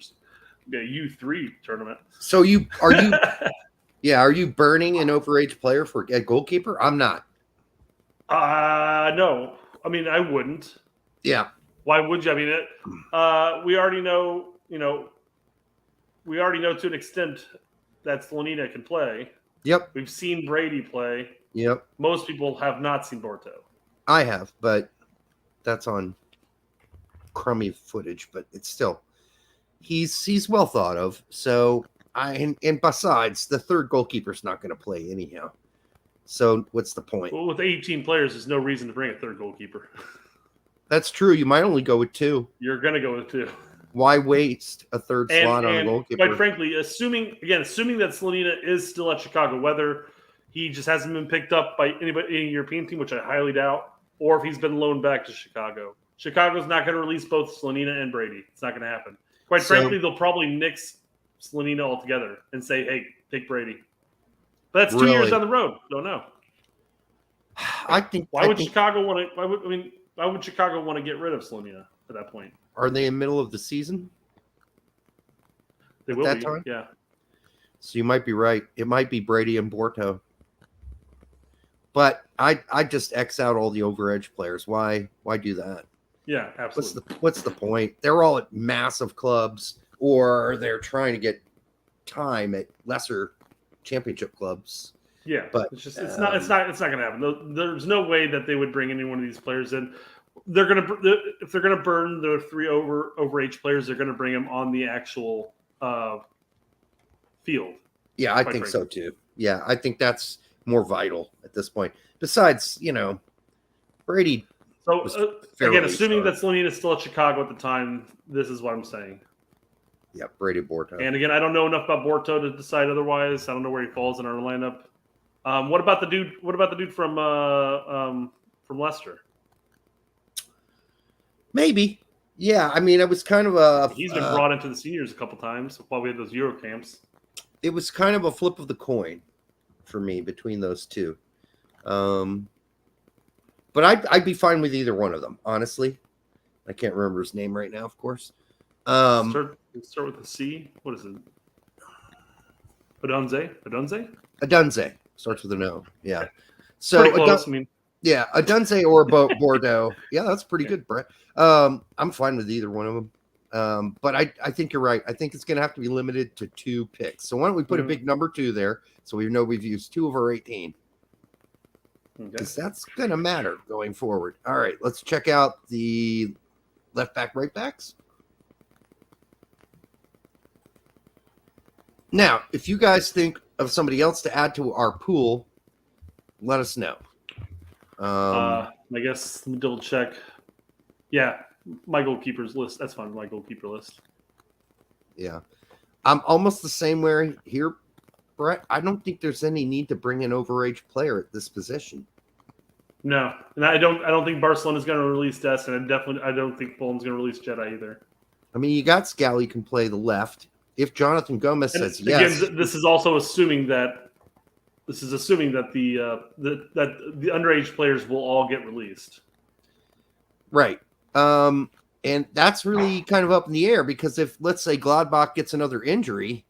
Be a U3 tournament. So are you are you burning an overage player for a goalkeeper? I'm not. No. I mean, I wouldn't. Yeah. Why would you? I mean, we already know, to an extent that Slonina can play. Yep. We've seen Brady play. Yep. Most people have not seen Borto. I have, but that's on crummy footage, but it's still he's well thought of. So and besides, the third goalkeeper's not going to play anyhow. So what's the point? Well, with 18 players, there's no reason to bring a third goalkeeper. That's true. You might only go with 2. You're going to go with 2. Why waste a third slot on a goalkeeper? Quite frankly, assuming that Slonina is still at Chicago, whether he just hasn't been picked up by any European team, which I highly doubt, or if he's been loaned back to Chicago. Chicago's not going to release both Slonina and Brady. It's not going to happen. Quite frankly, they'll probably nix Slonina altogether and say, hey, take Brady. But that's 2 years down the road. Don't know. Why would Chicago want to get rid of Slonina at that point? Are they in the middle of the season? They will be, time? Yeah. So you might be right. It might be Brady and Borto. But I just X out all the overage players. Why do that? Yeah, absolutely. What's the point? They're all at massive clubs, or they're trying to get time at lesser championship clubs. Yeah, but it's not going to happen. There's no way that they would bring any one of these players in. If they're gonna burn the 3 overage players, they're gonna bring them on the actual field. Yeah, I think so too. Yeah, I think that's more vital at this point. Besides, Brady. So again, assuming that Slonina is still at Chicago at the time, this is what I'm saying. Yeah, Brady Borto. And again, I don't know enough about Borto to decide otherwise. I don't know where he falls in our lineup. What about the dude from Leicester? Maybe. Yeah, I mean, it was kind of he's been brought into the seniors a couple times while we had those Euro camps. It was kind of a flip of the coin for me between those two. But I'd be fine with either one of them, honestly. I can't remember his name right now, of course. Start with a C. What is it? Adunze starts with an O. Yeah. So pretty close. Yeah, Adunze or Bordeaux. Yeah, that's pretty good, Brett. I'm fine with either one of them. But I think you're right. I think it's going to have to be limited to 2 picks. So why don't we put a big number 2 there so we know we've used 2 of our 18. Because that's going to matter going forward. All right, let's check out the left back, right backs. Now, if you guys think of somebody else to add to our pool, let us know. I guess let me double check. Yeah, my goalkeeper's list. That's fine. My goalkeeper list. Yeah, I'm almost the same way here, Brett. I don't think there's any need to bring an overage player at this position. No, and I don't think Barcelona is going to release Des, and I don't think Fulham's going to release Jedi either. I mean, you got Scally can play the left. If Jonathan Gomez says yes, again, this is also assuming that the underage players will all get released. Right. And And that's really kind of up in the air because if, let's say, Gladbach gets another injury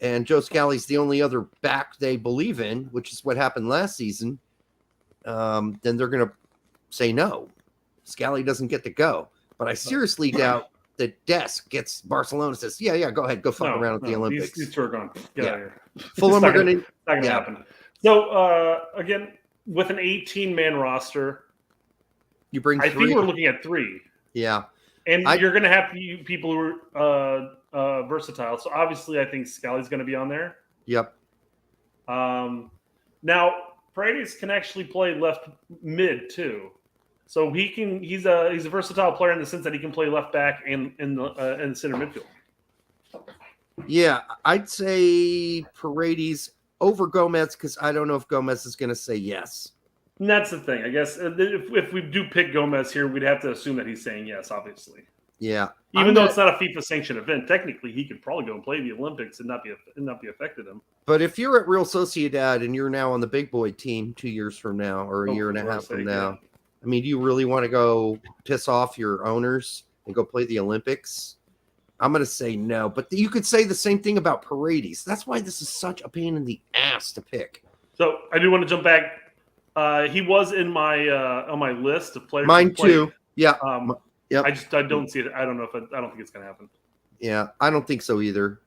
and Joe Scally's the only other back they believe in, which is what happened last season, then they're going to say no. Scally doesn't get to go. But I seriously doubt that Desk gets Barcelona says, yeah, go ahead, go fuck around at the Olympics. These two are gone. Get out of here. Fulham are going to not going to happen. So, again, with an 18-man roster, you bring I three. think we're looking at 3. Yeah. And you're going to have people who are versatile. So obviously, I think Scally's going to be on there. Yep. Now, Paredes can actually play left mid too. So he's a versatile player in the sense that he can play left back and in the center midfield. Yeah, I'd say Paredes over Gomez because I don't know if Gomez is going to say yes. And that's the thing. I guess if we do pick Gomez here, we'd have to assume that he's saying yes, obviously. Yeah. Even though it's not a FIFA sanctioned event, technically he could probably go and play the Olympics and not be affected him. But if you're at Real Sociedad and you're now on the big boy team 2 years from now or a year and a half from now, I mean, do you really want to go piss off your owners and go play the Olympics? I'm going to say no. But you could say the same thing about Paredes. That's why this is such a pain in the ass to pick. So I do want to jump back. He was in my on my list of players. Mine too. Yeah. Yep. I don't see it. I don't know if I don't think it's going to happen. Yeah, I don't think so either.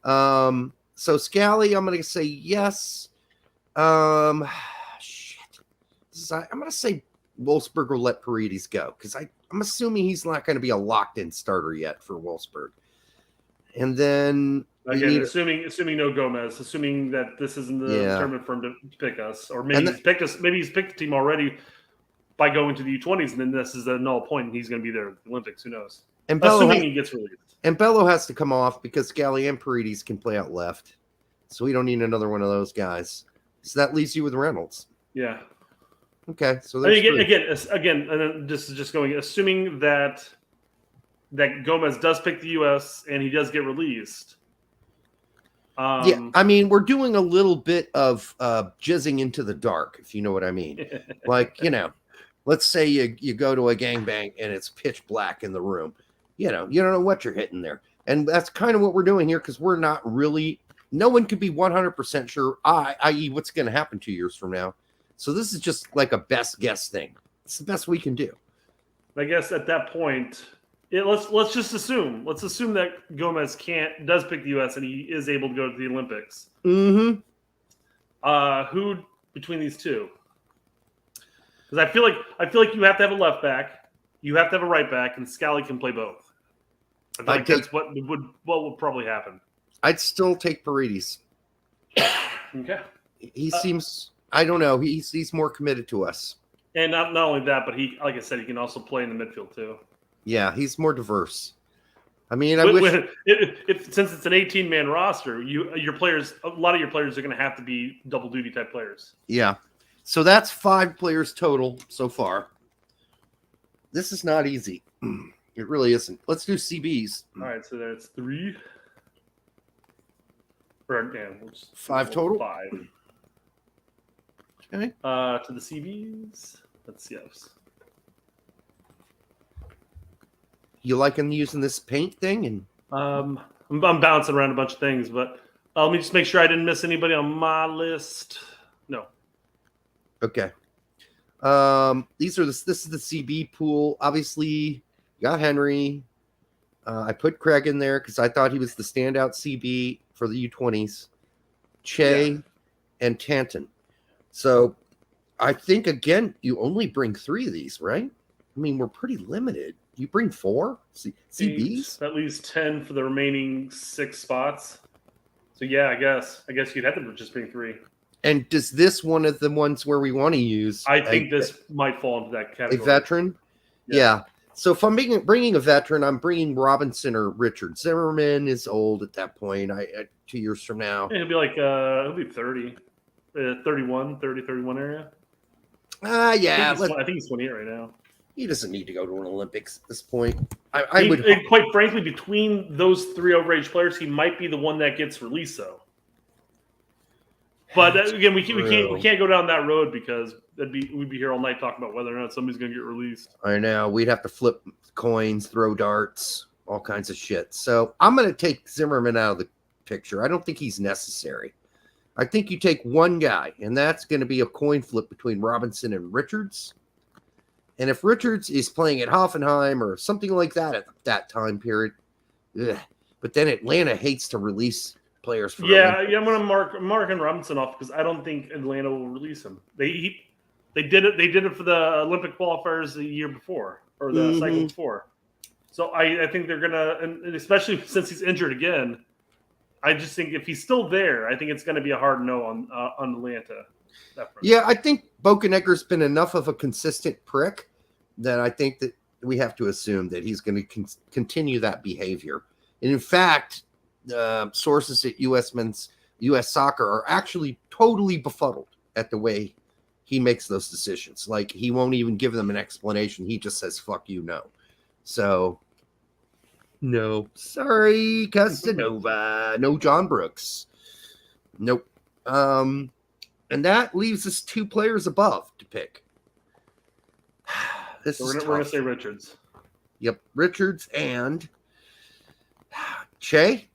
So Scally, I'm going to say yes. Shit. I'm going to say Wolfsburg will let Paredes go because I'm assuming he's not going to be a locked-in starter yet for Wolfsburg. And then again, assuming no Gomez, assuming that this isn't the tournament for him to pick us, or maybe he's picked us. Maybe he's picked the team already by going to the U20s, and then this is a null point, and he's going to be there at the Olympics. Who knows? And assuming he gets released. And Bello has to come off because Scally and Paredes can play out left, so we don't need another one of those guys. So that leaves you with Reynolds. Yeah. Okay. So again, and then this is just going. Assuming that Gomez does pick the U.S. and he does get released. Yeah, I mean, we're doing a little bit of jizzing into the dark, if you know what I mean. Like, let's say you go to a gangbang and it's pitch black in the room. You don't know what you're hitting there. And that's kind of what we're doing here because we're not really – no one could be 100% sure, i.e. what's going to happen 2 years from now. So this is just like a best guess thing. It's the best we can do. I guess at that point – let's just assume. Let's assume that Gomez does pick the U.S. and he is able to go to the Olympics. Mm-hmm. Who between these two? Because I feel like you have to have a left back, you have to have a right back, and Scally can play both. I feel like that's what would probably happen. I'd still take Paredes. Okay. He seems. I don't know. He's more committed to us. And not only that, but he, like I said, he can also play in the midfield too. Yeah, he's more diverse. I mean, since it's an 18-man roster, your players, a lot of your players are going to have to be double duty type players. Yeah, so that's 5 players total so far. This is not easy. It really isn't. Let's do CBs. All right, so that's 3. 5 total. 5. Okay. To the CBs. Let's see. You like him using this paint thing? And I'm bouncing around a bunch of things, but let me just make sure I didn't miss anybody on my list. No. Okay. This is the CB pool. Obviously, you got Henry. I put Craig in there because I thought he was the standout CB for the U20s. Che and Tanton. So I think again, you only bring 3 of these, right? I mean, we're pretty limited. You bring 4 CBs? That leaves 10 for the remaining 6 spots. So yeah, I guess you'd have to just bring 3. And does this one of the ones where we want to use? I think this might fall into that category. A veteran? Yeah. So if I'm bringing a veteran, I'm bringing Robinson or Richard. Zimmerman is old at that point. 2 years from now. He'll be like he'll be 30, 31 area. Yeah. I think he's 28 right now. He doesn't need to go to an Olympics at this point. Quite frankly, between those 3 overage players, he might be the one that gets released, though. But again, we can't go down that road because we'd be here all night talking about whether or not somebody's going to get released. I know. We'd have to flip coins, throw darts, all kinds of shit. So I'm going to take Zimmerman out of the picture. I don't think he's necessary. I think you take one guy, and that's going to be a coin flip between Robinson and Richards. And if Richards is playing at Hoffenheim or something like that at that time period, but then Atlanta hates to release players for I'm going to mark Robinson off because I don't think Atlanta will release him. They did it for the Olympic qualifiers the year before or the cycle before. So I think they're gonna, and especially since he's injured again, I just think if he's still there, I think it's going to be a hard no on Atlanta. Yeah, I think Bokenegger's been enough of a consistent prick that I think that we have to assume that he's going to continue that behavior. And in fact, sources at US Soccer are actually totally befuddled at the way he makes those decisions. Like, he won't even give them an explanation. He just says, fuck you, no. So, no. Sorry, Casanova. No John Brooks. Nope. And that leaves us 2 players above to pick. We're going to say Richards. Yep, Richards and Che.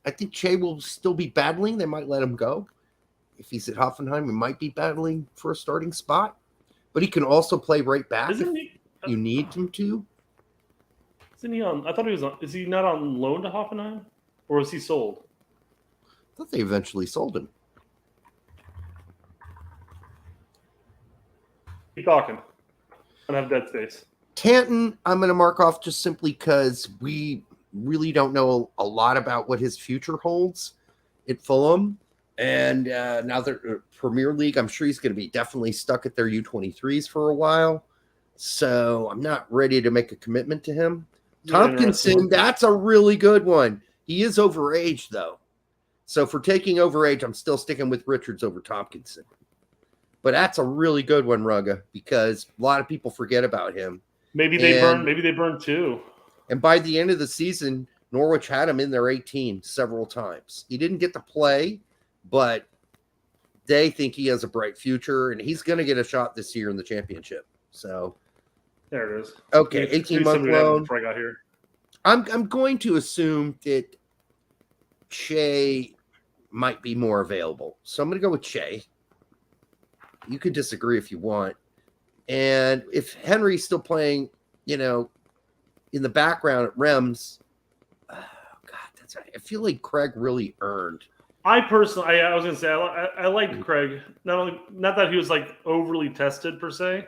I think Che will still be battling. They might let him go. If he's at Hoffenheim, he might be battling for a starting spot. But he can also play right back if you need him to. Isn't he on? I thought he was on. Is he not on loan to Hoffenheim? Or was he sold? I thought they eventually sold him. Keep talking. I don't have dead space. Tanton, I'm going to mark off just simply because we really don't know a lot about what his future holds at Fulham. And now they're Premier League, I'm sure he's going to be definitely stuck at their U23s for a while. So I'm not ready to make a commitment to him. Tompkinson, that's a really good one. He is overage, though. So for taking overage, I'm still sticking with Richards over Tompkinson. But that's a really good one, Rugga, because a lot of people forget about him. Maybe they burn 2. And by the end of the season, Norwich had him in their 18 several times. He didn't get to play, but they think he has a bright future, and he's going to get a shot this year in the championship. So there it is. Okay, 18-month loan. Before I got here. I'm going to assume that Che might be more available. So I'm going to go with Che. You can disagree if you want. And if Henry's still playing, in the background at Rems, oh God, that's right. I feel like Craig really earned. I personally, I was going to say, I liked Craig. Not that he was like overly tested per se.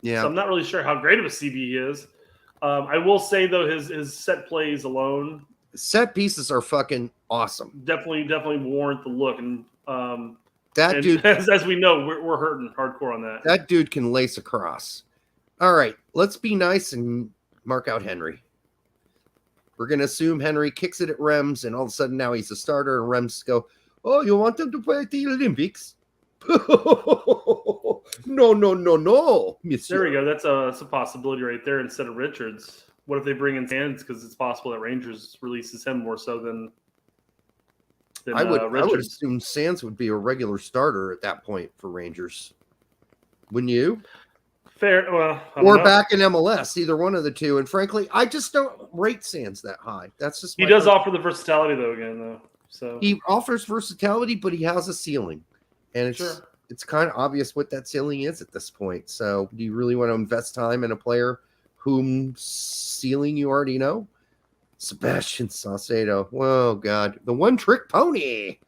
Yeah. So I'm not really sure how great of a CB he is. I will say though, his set plays alone, set pieces are fucking awesome. Definitely warrant the look. And dude, as we know, we're hurting hardcore on that. That dude can lace across. All right, let's be nice and mark out Henry. We're going to assume Henry kicks it at Rems, and all of a sudden now he's a starter, and Rems go, oh, you want him to play at the Olympics? No, monsieur. There we go. That's a possibility right there instead of Richards. What if they bring in Sands? Because it's possible that Rangers releases him more so than I would assume Sands would be a regular starter at that point for Rangers. Wouldn't you? Fair. Well, or back in MLS, either one of the two. And frankly, I just don't rate Sands that high. That's just he does offer the versatility though. So he offers versatility, but he has a ceiling, and it's kind of obvious what that ceiling is at this point. So, do you really want to invest time in a player whom ceiling you already know? Sebastian Saucedo. Oh God, the one-trick pony.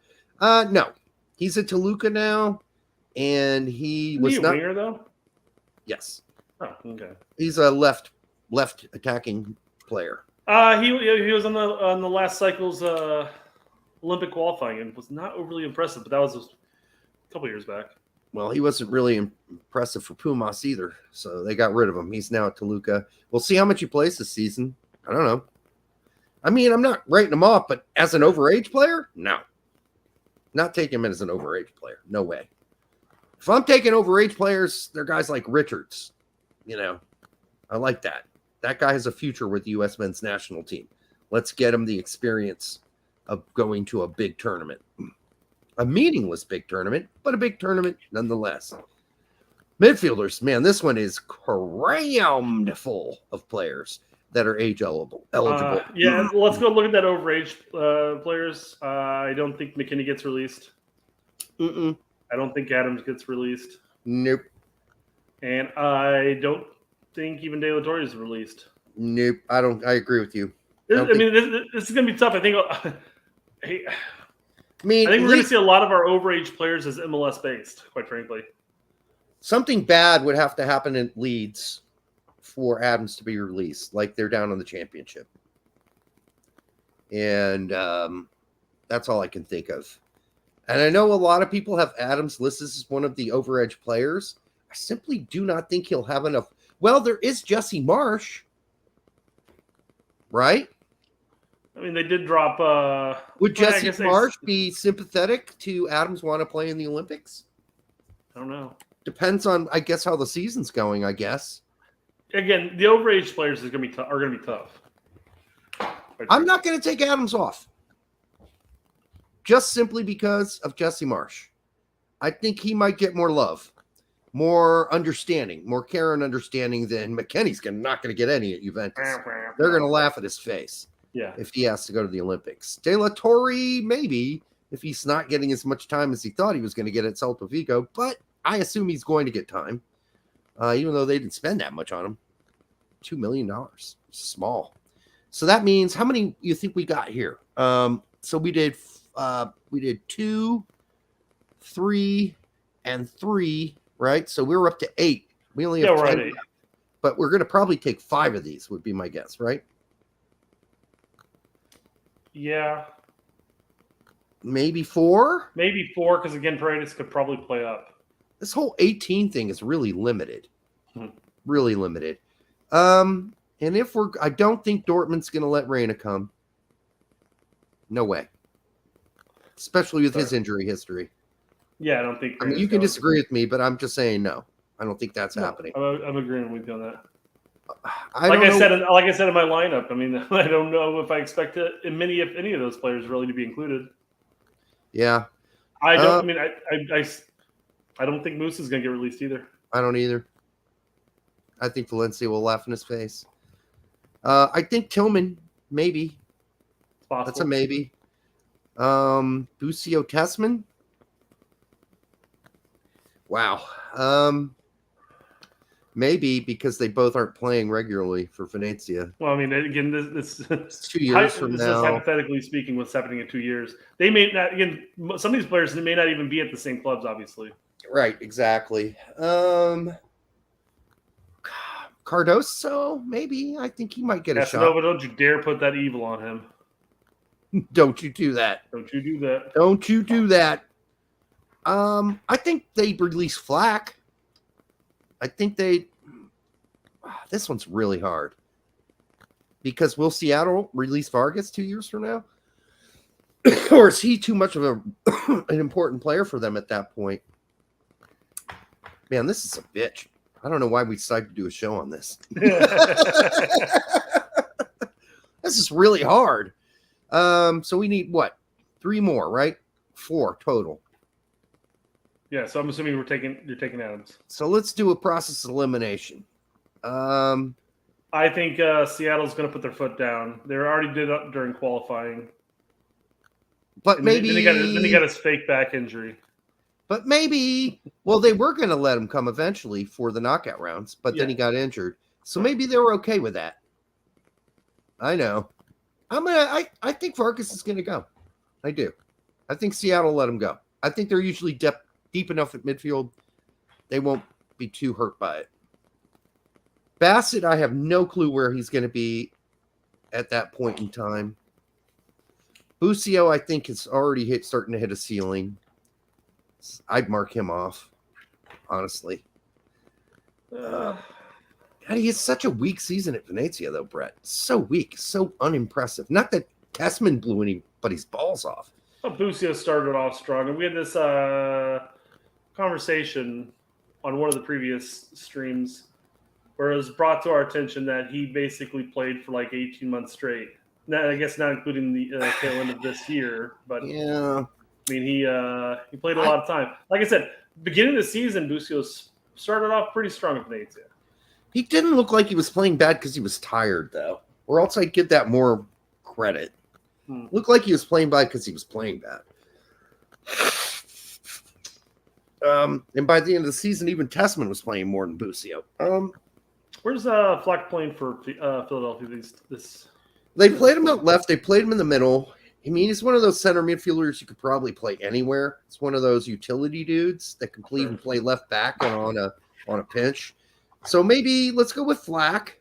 No, he's at Toluca now, and he was not winger though. Yes. Oh, okay. He's a left attacking player. He was on the last cycle's Olympic qualifying and was not overly impressive, but that was a couple years back. Well, he wasn't really impressive for Pumas either, so they got rid of him. He's now at Toluca. We'll see how much he plays this season. I don't know. I mean, I'm not writing him off, but as an overage player, no. Not taking him as an overage player. No way. If I'm taking overage players, they're guys like Richards. I like that. That guy has a future with the U.S. men's national team. Let's get him the experience of going to a big tournament. A meaningless big tournament, but a big tournament nonetheless. Midfielders, man, this one is crammed full of players that are age eligible. Yeah, let's go look at that overage players. I don't think McKinney gets released. Mm-mm. I don't think Adams gets released. Nope. And I don't think even De La Torre is released. Nope. I agree with you. This is going to be tough. I think we're going to see a lot of our overage players as MLS based, quite frankly. Something bad would have to happen in Leeds for Adams to be released, like they're down on the championship. And that's all I can think of. And I know a lot of people have Adams listed as one of the overage players. I simply do not think he'll have enough. Well, there is Jesse Marsh, right? I mean, they did drop. Would Jesse Marsh be sympathetic to Adams want to play in the Olympics? I don't know. Depends on, I guess, how the season's going, I guess. Again, the overage players are going to be tough. I'm not going to take Adams off. Just simply because of Jesse Marsh. I think he might get more love, more understanding, more care and understanding than McKenny's not going to get any at Juventus. They're going to laugh at his face. Yeah. If he has to go to the Olympics. De La Torre, maybe, if he's not getting as much time as he thought he was going to get at Celta Vigo, but I assume he's going to get time, even though they didn't spend that much on him. $2 million. Small. So that means, how many you think we got here? So we did 2, 3, and 3, right? So we were up to 8. We only have 10 left, but we're going to probably take 5 of these, would be my guess, right? Yeah. Maybe 4? Maybe 4, because again, Paredes could probably play up. This whole 18 thing is really limited. Really limited. And I don't think Dortmund's going to let Reyna come. No way. Especially with his injury history. Yeah, I don't think. I mean, you can disagree with me, but I'm just saying no. I don't think that's happening. I'm agreeing with you on that. Like I said in my lineup, I mean, I don't know if I expect if any of those players really to be included. Yeah, I don't. I mean, I don't think Moose is going to get released either. I don't either. I think Valencia will laugh in his face. I think Tillman, maybe. It's possible. That's a maybe. Bucio Tessman. Wow. Maybe because they both aren't playing regularly for Venezia. Well, I mean, again, this 2 years from this now. Is hypothetically speaking what's happening in 2 years. They may not. Again, some of these players may not even be at the same clubs. Obviously. Right. Exactly. Cardoso, maybe. I think he might get a shot. But don't you dare put that evil on him. Don't you do that. Don't you do that. Don't you do that. I think they release Flack. I think this one's really hard. Because will Seattle release Vargas 2 years from now? Or is he too much of an important player for them at that point? Man, this is a bitch. I don't know why we decided to do a show on this. This is really hard. So we need what? 3 more, right? 4 total. Yeah, so I'm assuming you're taking Adams. So let's do a process of elimination. I think Seattle's going to put their foot down. They already did it during qualifying. But and maybe then he got his fake back injury. But maybe, well, they were going to let him come eventually for the knockout rounds, but then he got injured. So maybe they were okay with that. I know. I think Vargas is going to go. I do. I think Seattle let him go. I think they're usually deep enough at midfield. They won't be too hurt by it. Bassett, I have no clue where he's going to be at that point in time. Bucio, I think, is already starting to hit a ceiling. I'd mark him off, honestly. God, he has such a weak season at Venezia, though, Brett. So weak, so unimpressive. Not that Tessman blew anybody's balls off. Well, Bucio started off strong, and we had this conversation on one of the previous streams where it was brought to our attention that he basically played for like 18 months straight. Now, I guess not including the tail end of this year, but yeah, I mean, he played a lot of time. Like I said, beginning of the season, Busio started off pretty strong with Venezia. He didn't look like he was playing bad because he was tired, though. Or else I'd give that more credit. Looked like he was playing bad because he was playing bad. And by the end of the season, even Tillman was playing more than Busio. Where's Fleck playing for Philadelphia? They played him out left. They played him in the middle. I mean, he's one of those center midfielders you could probably play anywhere. It's one of those utility dudes that can even play left back and on a pinch. So maybe let's go with Flack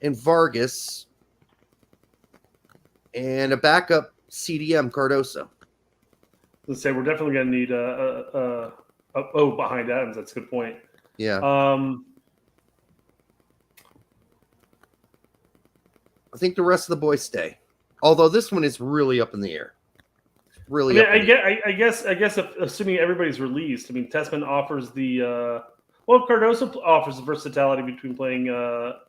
and Vargas and a backup CDM Cardoso. Let's say we're definitely going to need behind Adams. That's a good point. Yeah. I think the rest of the boys stay. Although this one is really up in the air. Really I guess if, assuming everybody's released, I mean, Tillman offers the Cardoso offers the versatility between playing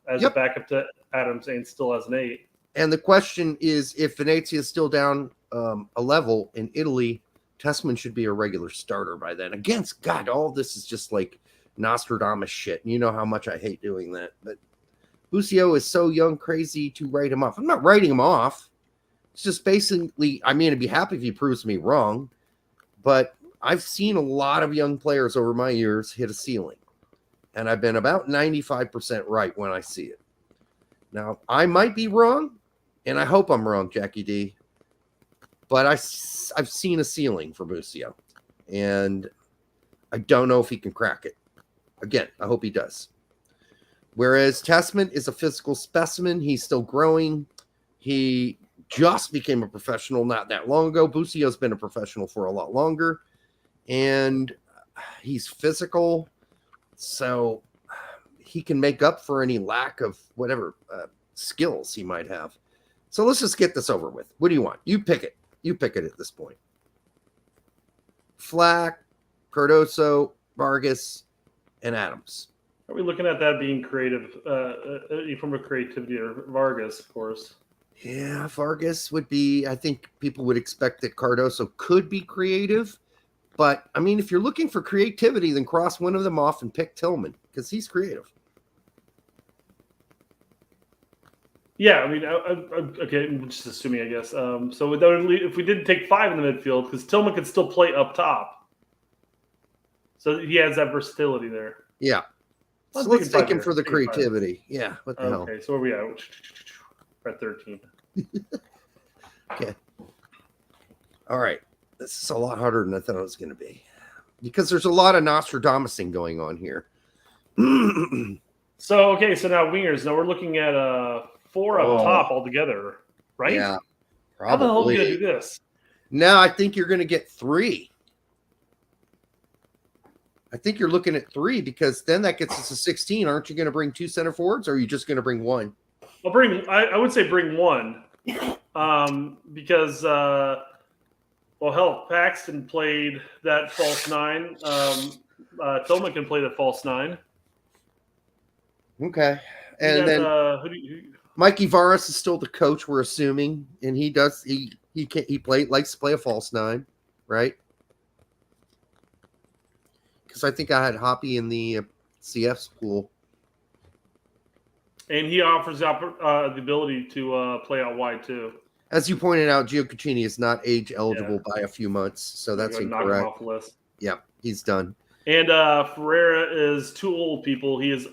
as a backup to Adams and still as an 8. And the question is, if Venezia is still down a level in Italy, Tillman should be a regular starter by then. Against God, all this is just like Nostradamus shit. And you know how much I hate doing that. But Busio is so young, crazy to write him off. I'm not writing him off. It's just basically, I mean, I'd be happy if he proves me wrong. But I've seen a lot of young players over my years hit a ceiling. And I've been about 95% right when I see it. Now, I might be wrong, and I hope I'm wrong, Jackie D. But I've seen a ceiling for Busio, and I don't know if he can crack it. Again, I hope he does. Whereas Tillman is a physical specimen. He's still growing. He just became a professional not that long ago. Busio's been a professional for a lot longer, and he's physical, so he can make up for any lack of whatever skills he might have. So let's just get this over with. What do you want? You pick it. You pick it at this point. Flack, Cardoso, Vargas, and Adams. Are we looking at that being creative from a creativity or Vargas, of course? Yeah, Vargas would be, I think people would expect that Cardoso could be creative. But, I mean, if you're looking for creativity, then cross one of them off and pick Tillman because he's creative. Yeah, I mean, okay, I'm just assuming, I guess. So if we didn't take 5 in the midfield, because Tillman could still play up top. So he has that versatility there. Yeah. So let's take him for the creativity. Yeah, what the hell? Okay, so where are we at? We're at 13. Okay. All right. This is a lot harder than I thought it was going to be. Because there's a lot of Nostradamusing going on here. So now wingers. Now we're looking at 4 up top altogether, right? Yeah, probably. How the hell are we going to do this? No, I think you're going to get 3. I think you're looking at 3 because then that gets us to 16. Aren't you going to bring 2 center forwards, or are you just going to bring 1? I would say bring 1, because hell, Paxton played that false 9. Tillman can play the false 9. Okay, and then Mikey Varas is still the coach, we're assuming, and he likes to play a false 9, right? Because I think I had Hoppe in the CF school. And he offers the ability to play out wide, too. As you pointed out, Gio Caccini is not age eligible by a few months, so that's incorrect. Knock him off the list. Yeah, he's done. And Ferreira is too old, people. He is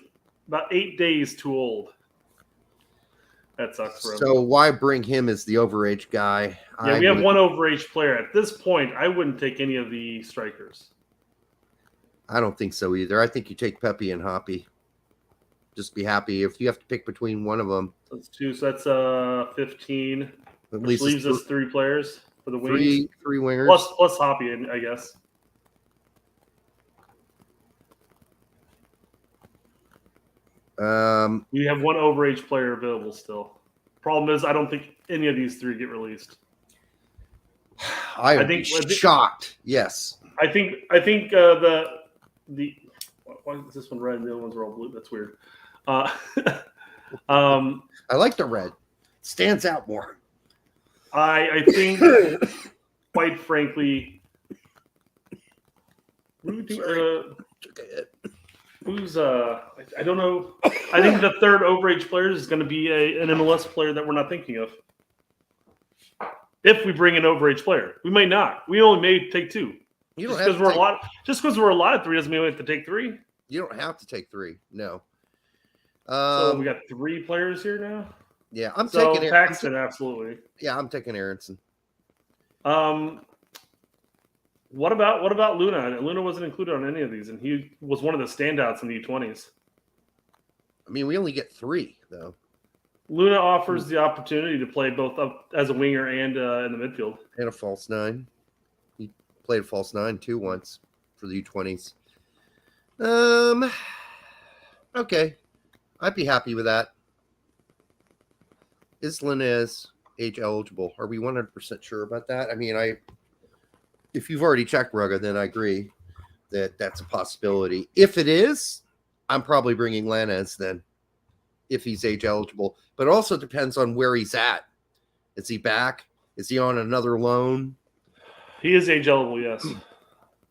about 8 days too old. That sucks for him. So why bring him as the overage guy? Yeah, we have one overage player. At this point, I wouldn't take any of the strikers. I don't think so either. I think you take Pepe and Hoppe. Just be happy if you have to pick between one of them. That's 2, so that's 15. At Which least leaves us 3 players for the wings. Three wingers. Plus Hoppe, I guess. We have one overage player available still. Problem is, I don't think any of these 3 get released. I would be shocked. Yes. I think the why is this one red and the other ones are all blue? That's weird. I like the red. Stands out more. I think, quite frankly, who's I don't know. I think the third overage player is going to be an MLS player that we're not thinking of. If we bring an overage player, we may not. We only may take two. Just because we're a lot of three doesn't mean we have to take three. You don't have to take three. No. So we got three players here now. Yeah, I'm So taking Paxton, absolutely. Yeah, I'm taking Aronson. What about Luna? Luna wasn't included on any of these, and he was one of the standouts in the U20s. I mean, we only get three though. Luna offers the opportunity to play both up as a winger and in the midfield. And a false nine. He played a false nine too once for the U20s. Okay. I'd be happy with that. Is Linez age eligible? Are we 100% sure about that? I mean, if you've already checked Rugga, then I agree that that's a possibility. If it is, I'm probably bringing Linez then, if he's age eligible. But it also depends on where he's at. Is he back? Is he on another loan? He is age eligible, yes.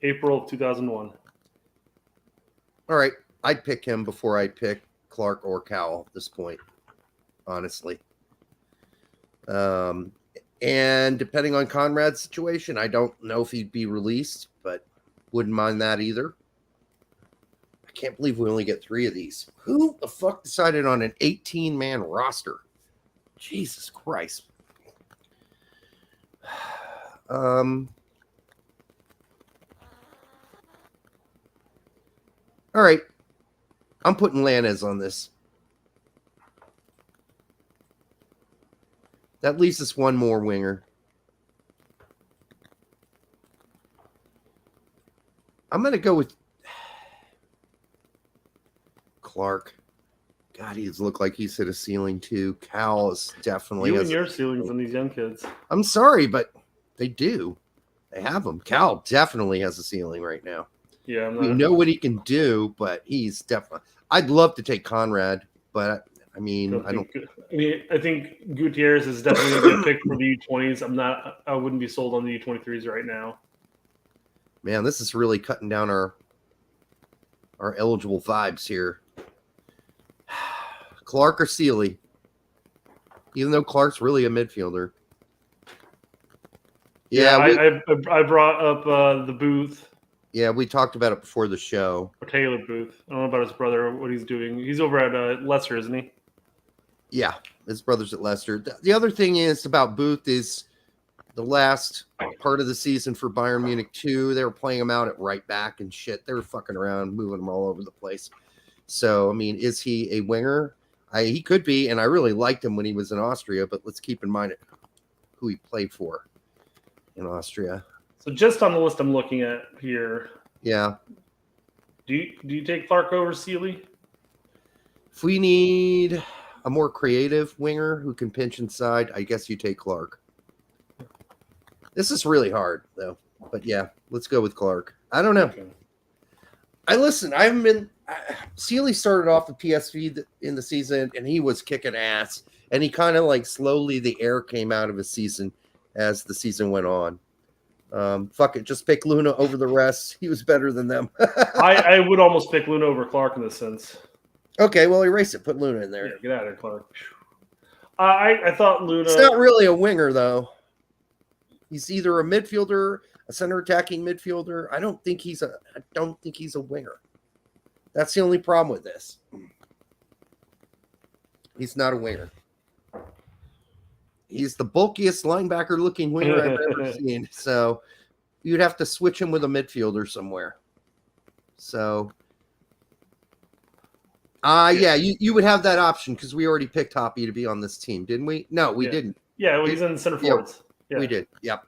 April of 2001. All right. I'd pick him before I'd pick Clark or Cowell at this point, honestly. And depending on Conrad's situation, I don't know if he'd be released, but wouldn't mind that either. I can't believe we only get three of these. Who the fuck decided on an 18-man roster? Jesus Christ. All right. I'm putting Linez on this. That leaves us one more winger. I'm going to go with Clark. God, he's looked like he's hit a ceiling too. Cal is definitely. You and your ceilings on these young kids. I'm sorry, but they do. They have them. Cal definitely has a ceiling right now. Yeah, we know what he can do, but he's definitely. I'd love to take Conrad, but I mean, I think Gutierrez is definitely a good pick for the U20s. I wouldn't be sold on the U23s right now. Man, this is really cutting down our eligible vibes here. Clark or Sealy, even though Clark's really a midfielder. Yeah, I brought up the Booth. Yeah, we talked about it before the show. Or Taylor Booth. I don't know about his brother, what he's doing. He's over at Leicester, isn't he? Yeah, his brother's at Leicester. The other thing is about Booth is the last part of the season for Bayern Munich 2, they were playing him out at right back and shit. They were fucking around, moving him all over the place. So, I mean, is he a winger? He could be, and I really liked him when he was in Austria, but let's keep in mind who he played for in Austria. So just on the list I'm looking at here. Yeah. Do you take Clark over Sealy? If we need a more creative winger who can pinch inside, I guess you take Clark. This is really hard, though. But yeah, let's go with Clark. I don't know. Okay. I haven't been. Sealy started off with PSV in the season, and he was kicking ass. And he kind of like slowly the air came out of his season as the season went on. Fuck it, just pick Luna over the rest. He was better than them. I would almost pick Luna over Clark in this sense. Okay, well, erase it. Put Luna in there. Yeah, get out of there, Clark. I thought Luna. It's not really a winger, though. He's either a midfielder, a center attacking midfielder. I don't think he's a winger. That's the only problem with this. He's not a winger. He's the bulkiest linebacker-looking winger I've ever seen. So you'd have to switch him with a midfielder somewhere. So, yeah, you would have that option because we already picked Hoppe to be on this team, didn't we? No, we didn't. Yeah, well, he's in center forwards. Yeah. We did. Yep.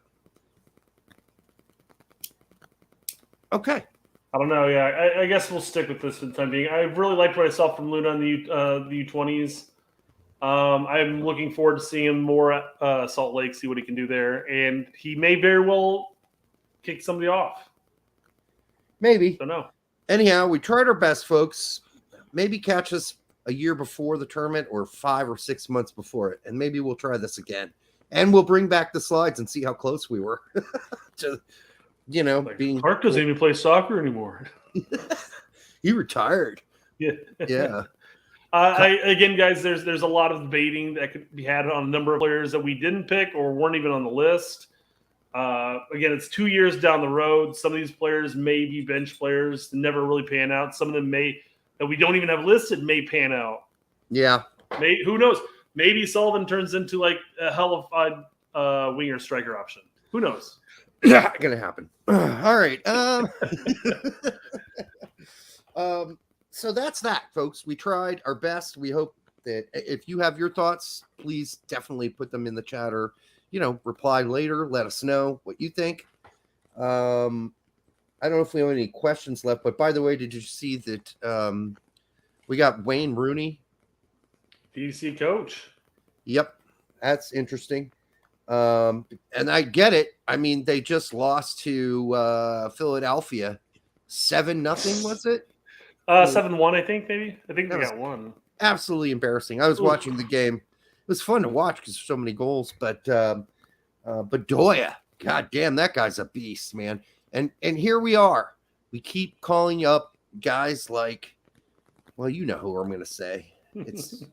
Okay. I don't know. Yeah, I guess we'll stick with this for the time being. I really liked what I saw from Luna in the U20s. I'm looking forward to seeing him more at Salt Lake, see what he can do there. And he may very well kick somebody off. Maybe. Don't know. Anyhow, we tried our best, folks. Maybe catch us a year before the tournament or 5 or 6 months before it, and maybe we'll try this again. And we'll bring back the slides and see how close we were to, being. Clark doesn't even play soccer anymore. He retired. Yeah. Yeah. Again, guys, there's a lot of debating that could be had on a number of players that we didn't pick or weren't even on the list. Again, it's 2 years down the road. Some of these players may be bench players, never really pan out. Some of them that we don't even have listed may pan out. Yeah. Who knows? Maybe Sullivan turns into like a hellified winger striker option. Who knows? Yeah, gonna happen. All right. So that's that, folks. We tried our best. We hope that if you have your thoughts, please definitely put them in the chat or, reply later. Let us know what you think. I don't know if we have any questions left, but by the way, did you see that we got Wayne Rooney? DC coach. Yep. That's interesting. And I get it. I mean, they just lost to Philadelphia 7-0, was it? 7-1, I think, maybe. I think they got one. Absolutely embarrassing. I was watching the game. It was fun to watch because so many goals, but Doya, god damn, that guy's a beast, man. And here we are. We keep calling up guys like, well, you know who I'm going to say. It's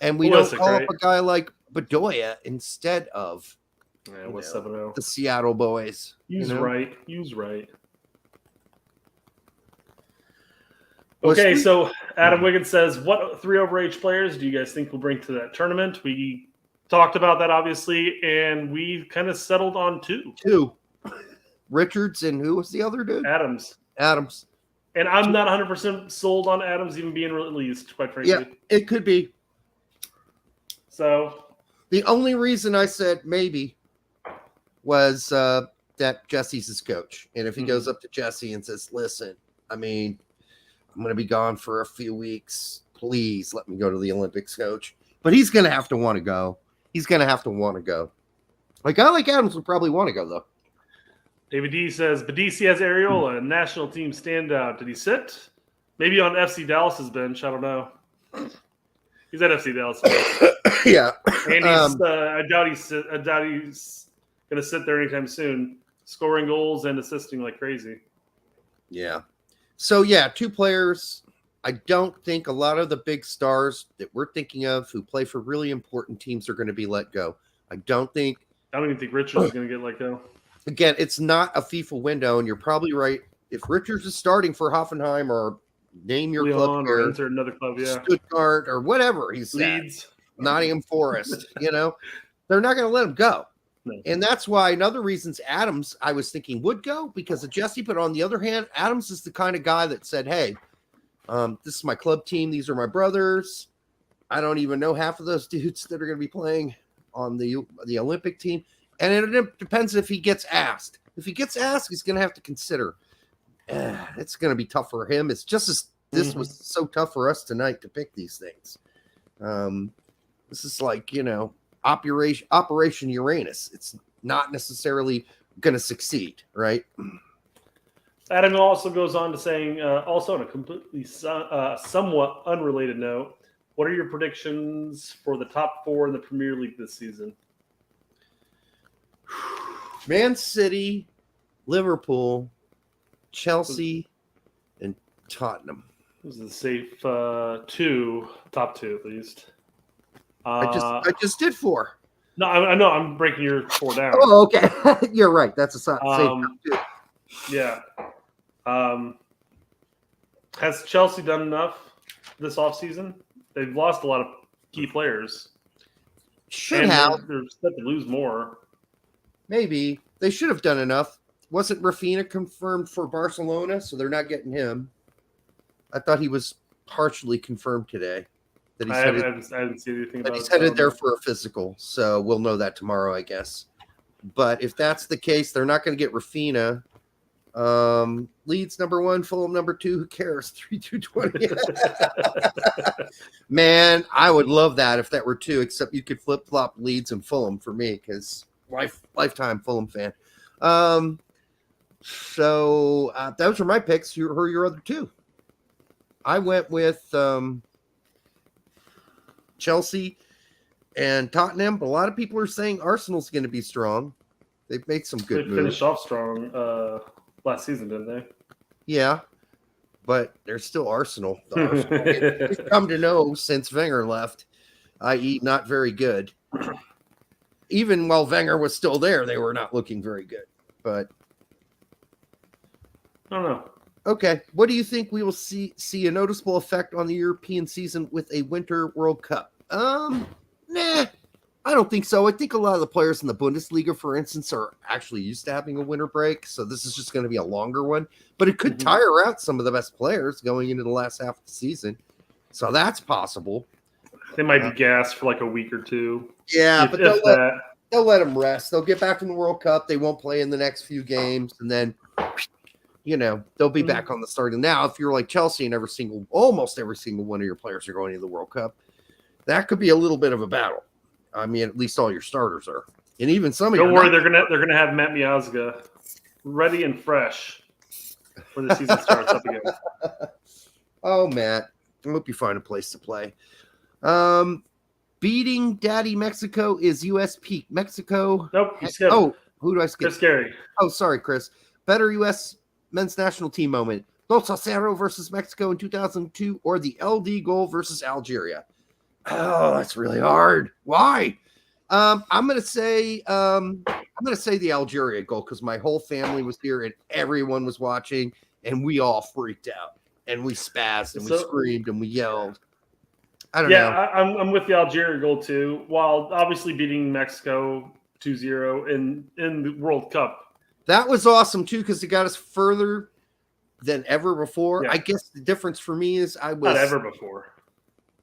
and we don't call up a guy like Bedoya instead of the Seattle boys. He's right. He's right. Okay, so Adam Wiggins says, what 3 Overage players do you guys think we'll bring to that tournament? We talked about that, obviously, and we kind of settled on 2. 2. Richards and who was the other dude? Adams. And I'm not 100% sold on Adams even being released, quite frankly. Yeah, it could be. So the only reason I said maybe was that Jesse's his coach. And if he goes up to Jesse and says, listen, I mean, I'm going to be gone for a few weeks. Please let me go to the Olympics, coach. But he's going to have to want to go. He's going to have to want to go. A guy like Adams would probably want to go, though. David D says, Badisi has Areola, national team standout. Did he sit? Maybe on FC Dallas's bench. I don't know. He's at FC Dallas. Yeah. And I doubt he's going to sit there anytime soon, scoring goals and assisting like crazy. Yeah. So, yeah, 2 players. I don't think a lot of the big stars that we're thinking of who play for really important teams are going to be let go. I don't even think Richards is going to get let go. Again, it's not a FIFA window, and you're probably right. If Richards is starting for Hoffenheim or name your club or enter another club, yeah, Stuttgart or whatever he's Leeds, Nottingham Forest, they're not going to let him go. No. And that's why another reasons Adams, I was thinking, would go because of Jesse. But on the other hand, Adams is the kind of guy that said, hey, this is my club team. These are my brothers. I don't even know half of those dudes that are going to be playing on the Olympic team. And it depends if he gets asked. If he gets asked, he's going to have to consider. It's going to be tough for him. It's just as this was so tough for us tonight to pick these things. This is like, Operation Uranus. It's not necessarily going to succeed, right? Adam also goes on to saying, also on a completely somewhat unrelated note, what are your predictions for the top 4 in the Premier League this season? Man City, Liverpool, Chelsea, and Tottenham. This is a safe top 2 at least. I just did 4. No, I know. I'm breaking your 4 down. Oh, okay. You're right. That's a safe top 2. Yeah. Has Chelsea done enough this offseason? They've lost a lot of key players. Should have. They're set to lose more. Maybe. They should have done enough. Wasn't Rafinha confirmed for Barcelona, so they're not getting him? I thought he was partially confirmed today. That he's I haven't seen anything about it. He's headed there for a physical, so we'll know that tomorrow, I guess. But if that's the case, they're not going to get Rafinha. Leeds number 1, Fulham number 2. Who cares? 3-2-20. Man, I would love that if that were 2. Except you could flip flop Leeds and Fulham for me because lifetime Fulham fan. So those are my picks. Who are your other 2? I went with Chelsea and Tottenham, but a lot of people are saying Arsenal's going to be strong. They've made some They good moves. finished off strong last season, didn't they? Yeah, but they're still Arsenal. The Arsenal we've come to know since Wenger left, i.e., not very good. Even while Wenger was still there, they were not looking very good. But I don't know. okay, what do you think we will see a noticeable effect on the European season with a Winter World Cup? Nah, I don't think so. I think a lot of the players in the Bundesliga, for instance, are actually used to having a winter break, so this is just going to be a longer one. But it could tire out some of the best players going into the last half of the season, so that's possible. They might be gassed for like a week or two. Yeah, If- but if they'll let them rest. They'll get back from the World Cup. They won't play in the next few games, and then they'll be back on the starting. Now, if you're like Chelsea and almost every single one of your players are going to the World Cup, that could be a little bit of a battle. I mean, at least all your starters are, and even some of Don't your worry, they're gonna have Matt Miazga ready and fresh when the season starts up again. Oh, Matt, I hope you find a place to play. Beating Daddy Mexico is U.S. peak. Mexico. Nope, you skipped. Oh, who do I skip? Chris Gary. Oh, sorry, Chris. Better U.S. men's national team moment. 2-0 versus Mexico in 2002, or the LD goal versus Algeria. Oh, that's really hard. Why? I'm gonna say the Algeria goal because my whole family was here and everyone was watching, and we all freaked out and we spazzed and we screamed and we yelled. I don't know. I'm with the Algeria goal too. While obviously beating Mexico 2-0 in the World Cup. That was awesome too because it got us further than ever before. Yeah. I guess the difference for me is Not ever before.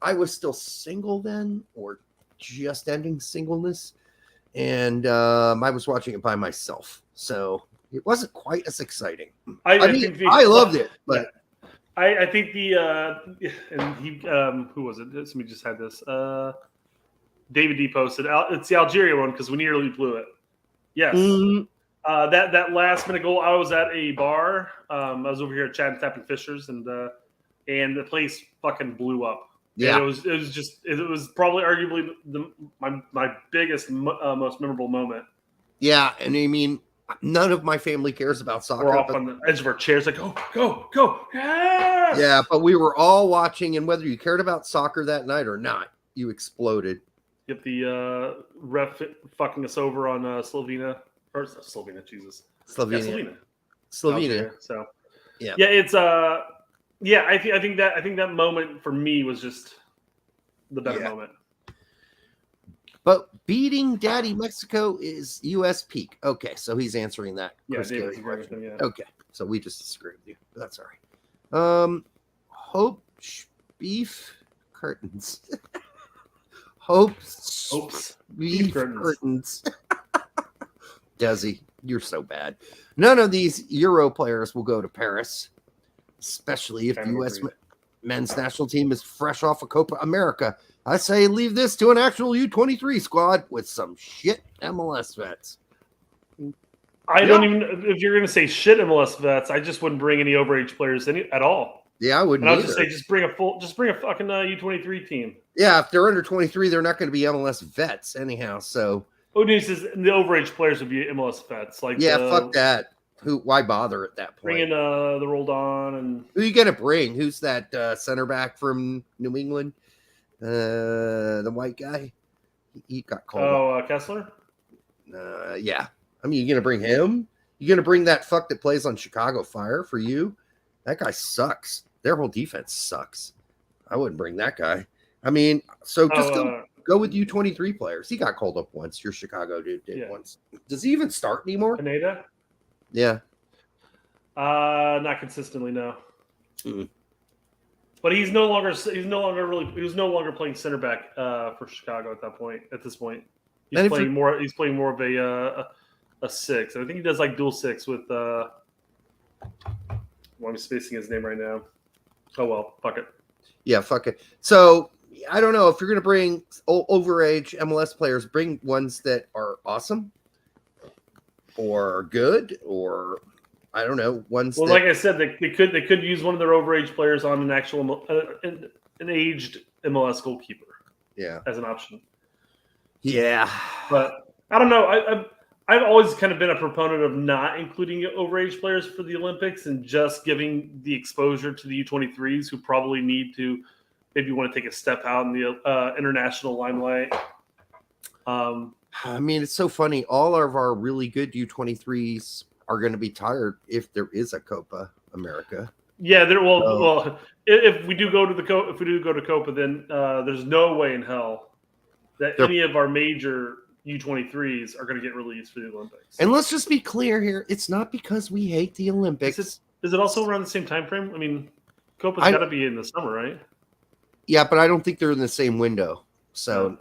I was still single then, or just ending singleness, and I was watching it by myself, so it wasn't quite as exciting. I loved it, but I think and he who was it? Somebody just had this. David D posted. It's the Algeria one because we nearly blew it. Yes. That last minute goal. I was at a bar. I was over here at Chad and Tapping Fishers, and the place fucking blew up. Yeah, and it was probably arguably my biggest most memorable moment. Yeah, and I mean, none of my family cares about soccer. We're off on the edge of our chairs, like go, yes! Yeah, but we were all watching, and whether you cared about soccer that night or not, you exploded. Get the ref fucking us over on Slovenia. Slovenia. So yeah, it's I think that moment for me was just the better moment. But beating Daddy Mexico is U.S. peak. Okay, so he's answering that. Yeah, David, yeah. Okay, so we just disagree with you, but that's all right. Hope beef curtains. Hopes beef curtains. Desi, you're so bad. None of these Euro players will go to Paris, especially if the U.S. men's national team is fresh off of Copa America. I say leave this to an actual U23 squad with some shit MLS vets. I don't even, if you're going to say shit MLS vets, I just wouldn't bring any overage players at all. Yeah, I wouldn't. And I would just say just bring a fucking U23 team. Yeah, if they're under 23, they're not going to be MLS vets anyhow. So news is the overage players would be MLS vets. Like fuck that. Why bother at that point? Bring in the Roldan and who are you gonna bring? Who's that center back from New England? The white guy. He got called. Oh, Kessler. Yeah. I mean, you're gonna bring him? You're gonna bring that fuck that plays on Chicago Fire for you? That guy sucks. Their whole defense sucks. I wouldn't bring that guy. I mean, so just go with U23 players. He got called up once. Your Chicago dude did once. Does he even start anymore? Pineda? Yeah. Not consistently, no. But he was no longer playing center back for Chicago at this point. He's playing more of a six. I think he does like dual six with I'm spacing his name right now. Oh well, fuck it. Yeah, fuck it. So I don't know if you're going to bring overage MLS players, bring ones that are awesome or good, or I don't know, ones. Well, like I said, they could use one of their overage players on an actual an aged MLS goalkeeper. Yeah, as an option. Yeah. But I don't know. I've always kind of been a proponent of not including overage players for the Olympics and just giving the exposure to the U23s who probably need to maybe want to take a step out in the international limelight. I mean, it's so funny. All of our really good U23s are going to be tired if there is a Copa America. Yeah, well, if we do go to Copa, then there's no way in hell that any of our major U23s are going to get released for the Olympics. And let's just be clear here. It's not because we hate the Olympics. Is it also around the same time frame? I mean, Copa's got to be in the summer, right? Yeah, but I don't think they're in the same window. So,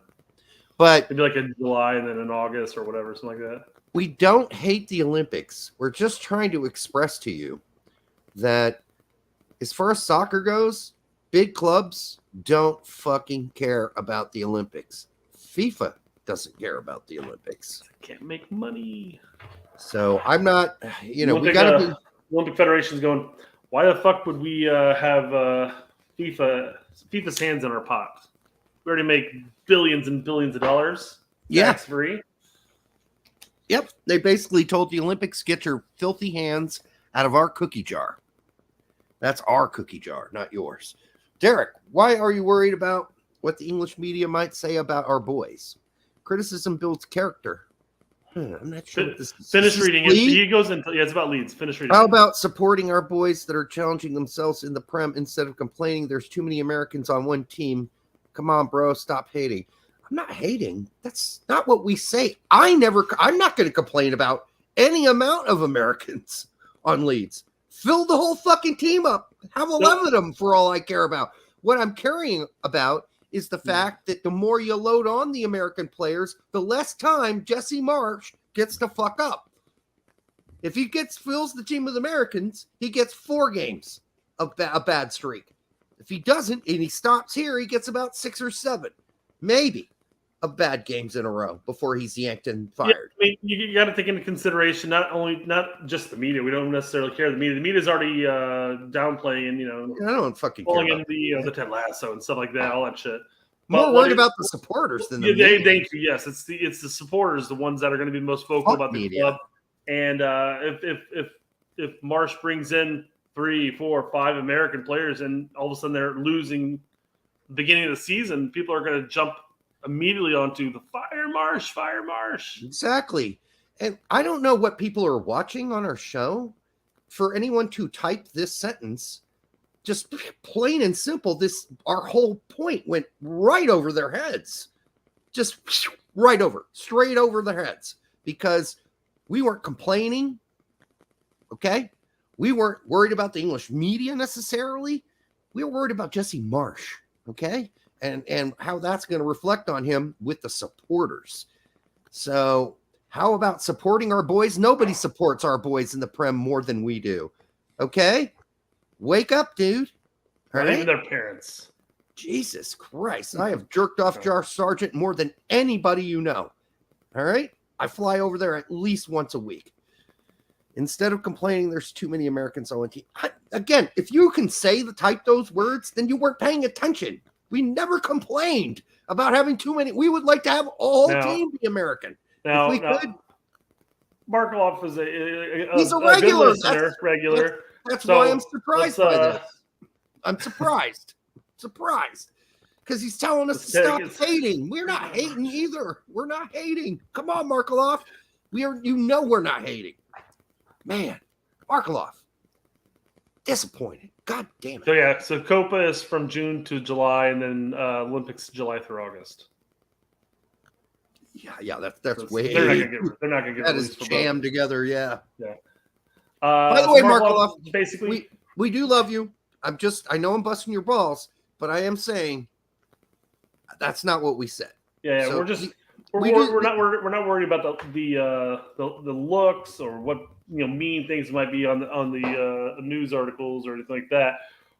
but maybe like in July and then in August or whatever, something like that. We don't hate the Olympics. We're just trying to express to you that as far as soccer goes, big clubs don't fucking care about the Olympics. FIFA doesn't care about the Olympics. Can't make money. So I'm not, we got to be. Olympic Federation's going, why the fuck would we have FIFA's hands in our pot? We already make billions and billions of dollars. Yeah. Tax free. Yep. They basically told the Olympics, get your filthy hands out of our cookie jar. That's our cookie jar, not yours. Derek, why are you worried about what the English media might say about our boys? Criticism builds character. I'm not sure. Finish reading. He goes into it's about Leeds. Finish reading. How about supporting our boys that are challenging themselves in the Prem instead of complaining there's too many Americans on one team? Come on, bro. Stop hating. I'm not hating. That's not what we say. I'm not going to complain about any amount of Americans on Leeds. Fill the whole fucking team up. Have 11 of them for all I care about. What I'm caring about is the fact that the more you load on the American players, the less time Jesse Marsh gets to fuck up. If he fills the team with Americans, he gets 4 games of a bad streak. If he doesn't and he stops here, he gets about 6 or 7, maybe, of bad games in a row before he's yanked and fired. Yeah, I mean, you got to take into consideration not just the media. We don't necessarily care. The media's already downplaying, I don't fucking pulling care in the Ted Lasso and stuff like that, all that shit. More worried about the supporters than the media. Thank you. Yes, it's the supporters, the ones that are going to be most vocal about the media. club. And if Marsh brings in 3, 4, 5 American players, and all of a sudden they're losing the beginning of the season, people are going to jump immediately onto the fire Marsh. Exactly. And I don't know what people are watching on our show. For anyone to type this sentence, just plain and simple, our whole point went right over their heads. Just straight over their heads. Because we weren't complaining. Okay? We weren't worried about the English media necessarily. We were worried about Jesse Marsh. Okay? And how that's going to reflect on him with the supporters. So how about supporting our boys? Nobody supports our boys in the Prem more than we do. Okay? Wake up, dude. Not even their parents. Jesus Christ. I have jerked off Josh Sargent more than anybody you know. All right? I fly over there at least once a week. Instead of complaining there's too many Americans on one team. Again, if you can type those words, then you weren't paying attention. We never complained about having too many. We would like to have all team be American. Now, if we could. Markov is he's a regular. Good listener, regular. That's why I'm surprised by this. I'm surprised. Because he's telling us to stop hating. We're not hating either. We're not hating. Come on, Markov. We're not hating. Man, Markov. Disappointed. God damn it. So Copa is from June to July, and then Olympics July through August. Yeah, that's way. They're not gonna get that is jammed together. Yeah. By the way, Markov, basically, we do love you. I know I'm busting your balls, but I am saying that's not what we said. Yeah, so we're not worried about the looks or what mean things might be on the news articles or anything like that.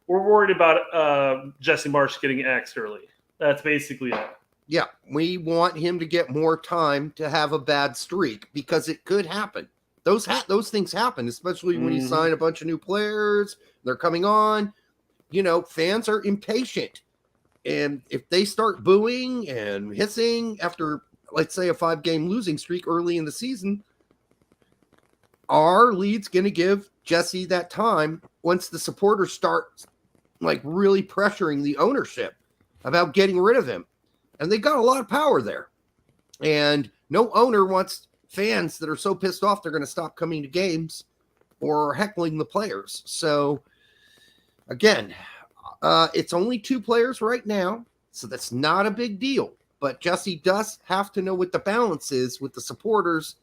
We're worried about Jesse Marsh getting axed early. That's basically it. Yeah, we want him to get more time to have a bad streak because it could happen. Those things happen, especially when you sign a bunch of new players. They're coming on. Fans are impatient. And if they start booing and hissing after let's say, a 5-game losing streak early in the season, are Leeds going to give Jesse that time once the supporters start like really pressuring the ownership about getting rid of him? And they got a lot of power there. And no owner wants fans that are so pissed off they're going to stop coming to games or heckling the players. So, again, it's only 2 players right now, so that's not a big deal. But Jesse does have to know what the balance is with the supporters.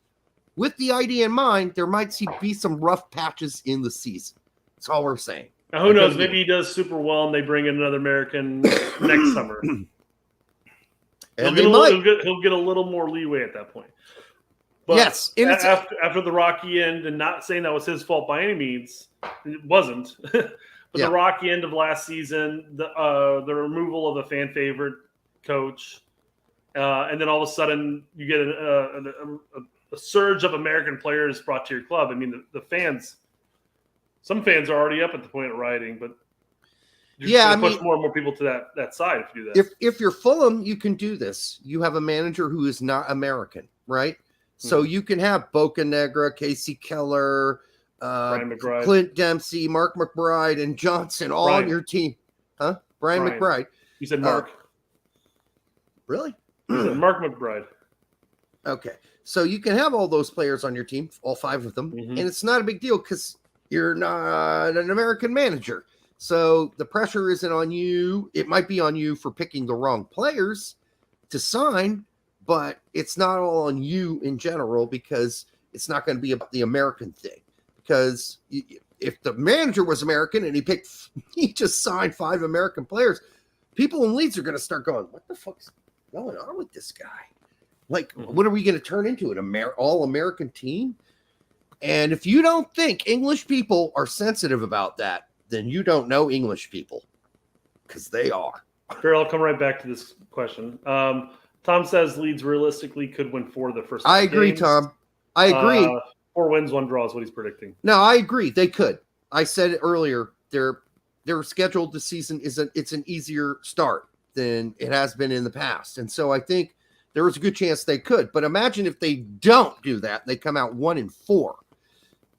With the idea in mind, there might be some rough patches in the season. That's all we're saying. Now, who knows? Maybe he does super well and they bring in another American next summer. And he'll get a little more leeway at that point. But yes. After the rocky end, and not saying that was his fault by any means, it wasn't. But the rocky end of last season, the removal of a fan favorite coach, and then all of a sudden you get a surge of American players brought to your club. I mean, the fans, some fans are already up at the point of rioting, but you're push more and more people to that side if you do that. If you're Fulham, you can do this. You have a manager who is not American, right? So you can have Bocanegra, Casey Keller, Clint Dempsey, Mark McBride, and Johnson all on your team. Huh? Brian McBride. You said Mark. Really? You said Mark McBride. Okay. So you can have all those players on your team, all 5 of them, and it's not a big deal because you're not an American manager. So the pressure isn't on you. It might be on you for picking the wrong players to sign, but it's not all on you in general because it's not going to be about the American thing. Because if the manager was American and he just signed 5 American players, people in Leeds are going to start going, what the fuck's going on with this guy? Like, what are we going to turn into, an all-American team? And if you don't think English people are sensitive about that, then you don't know English people, because they are. Sure, I'll come right back to this question. Tom says Leeds realistically could win 4 of the first 5 I agree, games. Tom. I agree. 4 wins, 1 draw is what he's predicting. No, I agree. They could. I said it earlier. Their scheduled this season it's an easier start than it has been in the past. And so I think there was a good chance they could. But imagine if they don't do that, they come out 1-4.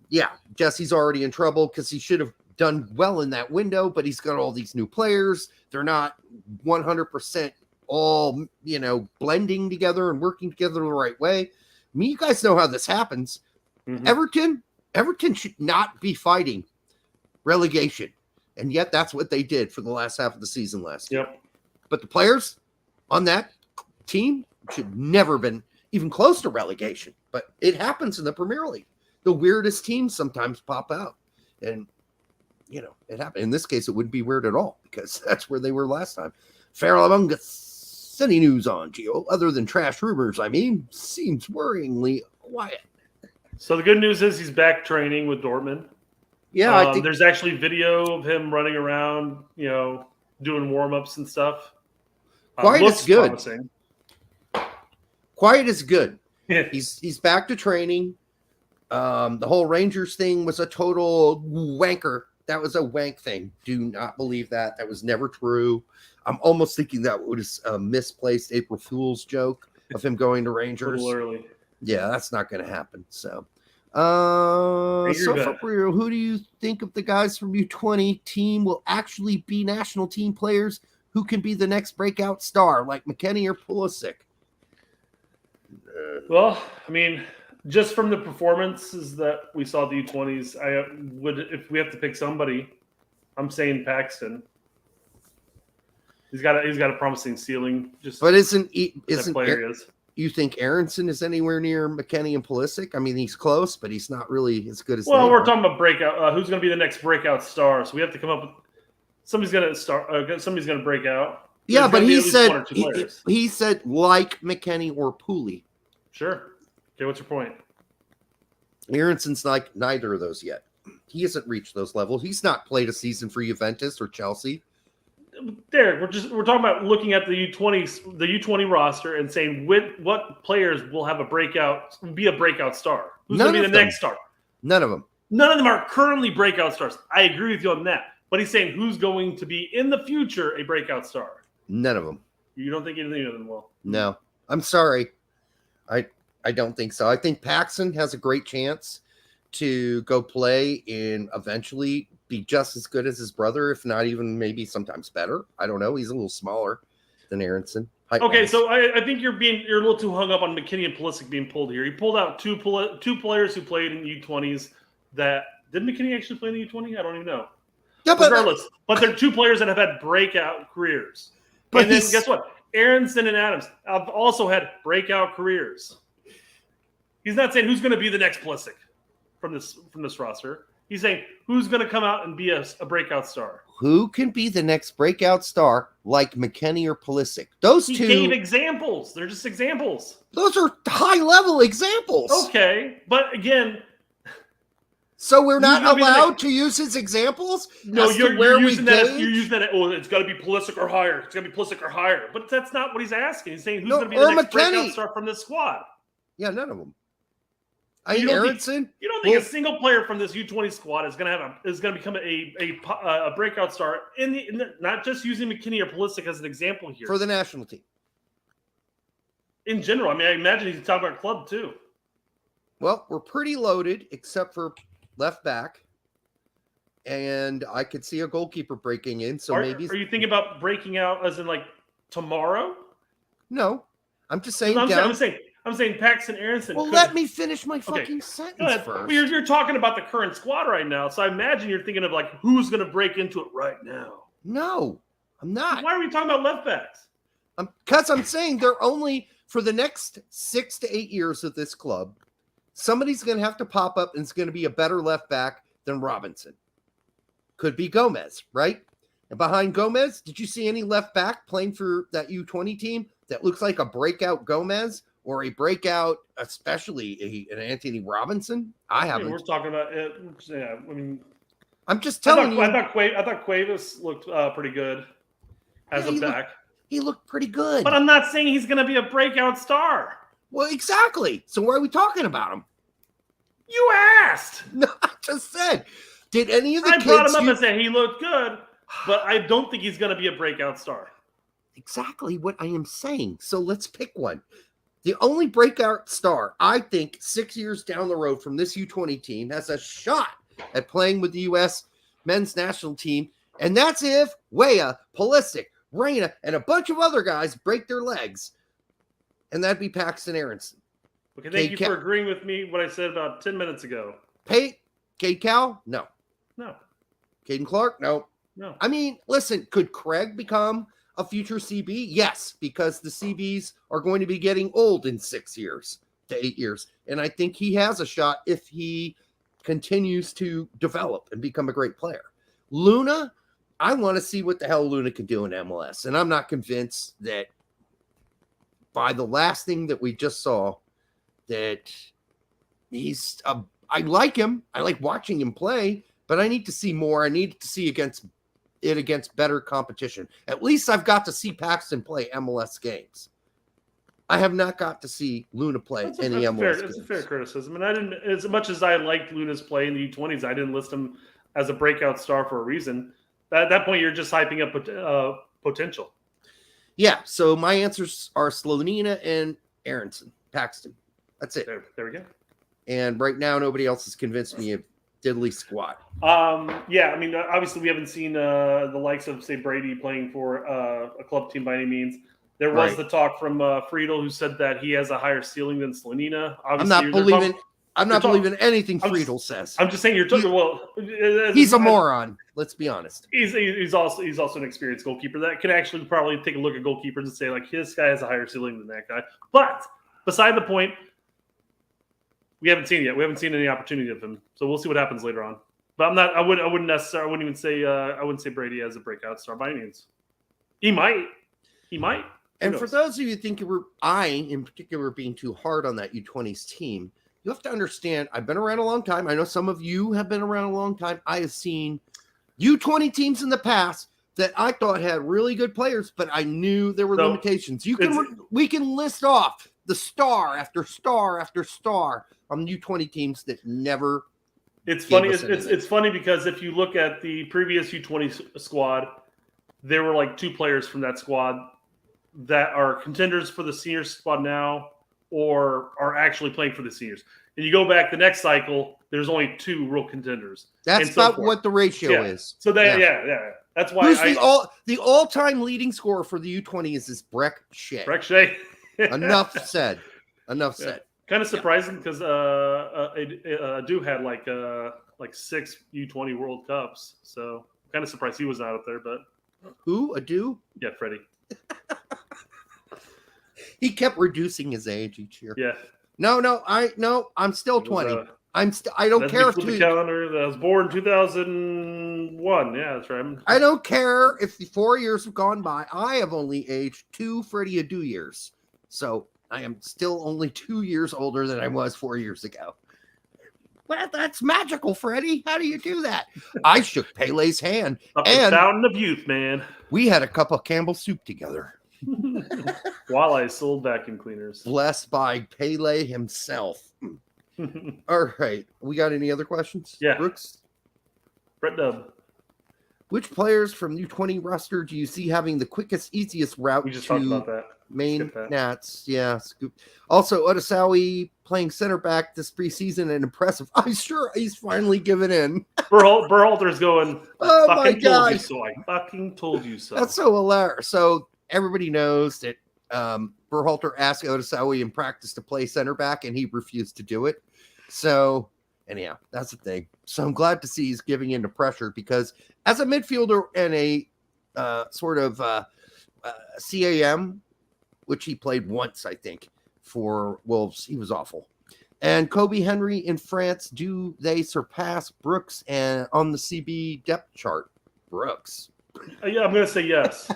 Yeah, Jesse's already in trouble because he should have done well in that window, but he's got all these new players. They're not 100% all, blending together and working together the right way. I mean, you guys know how this happens. Everton should not be fighting relegation. And yet that's what they did for the last half of the season last year. But the players on that team should never been even close to relegation. But it happens in the Premier League. The weirdest teams sometimes pop out. And, it happened. In this case, it wouldn't be weird at all because that's where they were last time. Farrell among us. Any news on Gio, other than trash rumors, seems worryingly quiet. So the good news is he's back training with Dortmund. Yeah, I think there's actually video of him running around, doing warm-ups and stuff. Quiet is good. Promising. Quiet is good. Yeah. He's back to training. The whole Rangers thing was a total wanker. That was a wank thing. Do not believe that. That was never true. I'm almost thinking that was a misplaced April Fool's joke of him going to Rangers. A little early. Yeah, that's not going to happen. So, for real, who do you think of the guys from U20 team will actually be national team players who can be the next breakout star, like McKennie or Pulisic? Well, just from the performances that we saw the U20s, I would, if we have to pick somebody, I'm saying Paxton. He's got a promising ceiling. But isn't player is. You think Aronson is anywhere near McKennie and Pulisic? He's close, but he's not really as good as. Well, we're talking about breakout. Who's going to be the next breakout star? So we have to come up with somebody's going to start. Somebody's going to break out. Yeah, but he said he said like McKennie or Pooley. Sure. Okay, what's your point? Aronson's like neither of those yet. He hasn't reached those levels. He's not played a season for Juventus or Chelsea. Derek, we're talking about looking at the U20 roster and saying what players will have a breakout star. Who's going to be the next star? None of them. None of them are currently breakout stars. I agree with you on that. But he's saying who's going to be in the future a breakout star? None of them. You don't think anything of them will? No. I'm sorry. I don't think so. I think Paxton has a great chance to go play and eventually be just as good as his brother, if not even maybe sometimes better. I don't know. He's a little smaller than Aronson. Okay, so I think you're a little too hung up on McKinney and Pulisic being pulled here. He pulled out two players who played in the U20s. That did McKinney actually play in the U20? I don't even know. Yeah, Regardless, but they're two players that have had breakout careers. But and then guess what? Aronson and Adams have also had breakout careers. He's not saying who's going to be the next Pulisic from this roster. He's saying who's going to come out and be a breakout star. Who can be the next breakout star like McKinney or Pulisic? Those He two gave examples. They're just examples. Those are high-level examples. Okay, but again, so we're not gonna be the allowed next- to use his examples? no, as to you're where we using that. gauge? You're using that. Oh, it's got to be Pulisic or higher. It's got to be Pulisic or higher. But that's not what he's asking. He's saying who's No, going to be the or next McKinney. breakout star from this squad. Yeah, none of them. You don't Aronson. You don't think Well- a single player from this U20 squad is going to become a breakout star not just using McKinney or Pulisic as an example here For the national team. in general. I mean, I imagine he's talking about club too. Well, we're pretty loaded except for left back. And I could see a goalkeeper breaking in. So are maybe you thinking about breaking out as in like tomorrow? no. I'm just saying I'm down. saying Paxton Aronson. Well, could- let me finish my Okay. fucking Go sentence ahead. first. Well, you're talking about the current squad right now, so I imagine you're thinking of like who's going to break into it right now. No, I'm not. Why are we talking about left backs? Because I'm saying they're only for the next 6 to 8 years of this club. Somebody's going to have to pop up and it's going to be a better left back than Robinson. Could be Gomez, right? And behind Gomez, did you see any left back playing for that U20 team that looks like a breakout Gomez or a breakout, especially an Anthony Robinson? I haven't. We're talking about it. Yeah, I mean, I'm just telling you. I thought Cuevas looked pretty good as Yeah, a he back. He looked pretty good. But I'm not saying he's going to be a breakout star. Well, exactly. So why are we talking about him? You asked. No, I just said. Did any of the I kids brought him up you- and said he looked good, but I don't think he's going to be a breakout star. Exactly what I am saying. So let's pick one. The only breakout star, I think, 6 years down the road from this U20 team has a shot at playing with the U.S. men's national team, and that's if Weah, Pulisic, Reyna, and a bunch of other guys break their legs, and that'd be Paxton Aronson. Okay, thank you for agreeing with me what I said about 10 minutes ago. Cade Cowell? No. No. Caden Clark? No. No. I mean, listen, could Craig become a future CB? Yes, because the CBs are going to be getting old in 6 years to 8 years. And I think he has a shot if he continues to develop and become a great player. Luna, I want to see what the hell Luna can do in MLS. And I'm not convinced that by the last thing that we just saw that he's I like him. I like watching him play, but I need to see more. I need to see against better competition. At least I've got to see Paxton play MLS games. I have not got to see Luna play any MLS games. That's a fair criticism. And I didn't, as much as I liked Luna's play in the U20s, I didn't list him as a breakout star for a reason. At that point, you're just hyping up potential. Yeah, so my answers are Slonina and Aronson, Paxton. That's it. There we go. And right now, nobody else has convinced me of diddly squat. Yeah, I mean, obviously we haven't seen the likes of, say, Brady playing for a club team by any means. There was Right. the talk from Friedel, who said that he has a higher ceiling than Slonina. I'm not believing anything I'm Friedel says. I'm just saying you're talking. Well, He's a moron. Let's be honest. He's also an experienced goalkeeper that can actually probably take a look at goalkeepers and say like this guy has a higher ceiling than that guy. But beside the point, we haven't seen it yet. We haven't seen any opportunity of him, so we'll see what happens later on. But I'm not. I wouldn't necessarily. I wouldn't even say. I wouldn't say Brady as a breakout star by any means. He might. Who And for knows? those of you who think I, in particular, being too hard on that U20s team, you have to understand, I've been around a long time. I know some of you have been around a long time. I have seen U20 teams in the past that I thought had really good players, but I knew there were limitations. We can list off the star after star after star on U20 teams that never. It's gave funny. us anything. It's funny because if you look at the previous U20 squad, there were like two players from that squad that are contenders for the senior squad now, or are actually playing for the seniors. And you go back the next cycle, there's only 2 real contenders. That's and so about forth. what the ratio is. So that Yeah. yeah. That's why Who's the all-time leading scorer for the U20s is Breck Shea. Breck Shea. Enough said. Enough said. Kind of surprising because Adu had like 6 U20 World Cups, so kind of surprised he was out there. But Who? Adu? yeah, Freddie. He kept reducing his age each year. Yeah. I'm still It was, 20. I don't care if the calendar. I was born 2001. Yeah, that's right. I don't care if the 4 years have gone by. I have only aged 2 Freddie Adu years. So I am still only 2 years older than I was 4 years ago. Well, that's magical, Freddie. How do you do that? I shook Pele's hand. Up the And fountain of youth, man. we had a cup of Campbell soup together. While I sold vacuum cleaners. Blessed by Pele himself. All right. We got any other questions? Yeah. Brooks? Brett Dub. Which players from U20 roster do you see having the quickest, easiest route We just talked to about that. main Skip that. Nats? Yeah. Scoop. Also, Odasawi playing center back this preseason and impressive. I'm sure he's finally given in. Berhalter's going, Oh I my fucking told you God. so. I fucking told you so. That's so hilarious. So everybody knows that Berhalter asked Odasawi in practice to play center back, and he refused to do it. So anyhow, that's the thing. So I'm glad to see he's giving in to pressure because as a midfielder and a sort of CAM, which he played once, I think, for Wolves, he was awful. And Kobe Henry in France, do they surpass Brooks and on the CB depth chart? Brooks. Yeah, I'm going to say yes.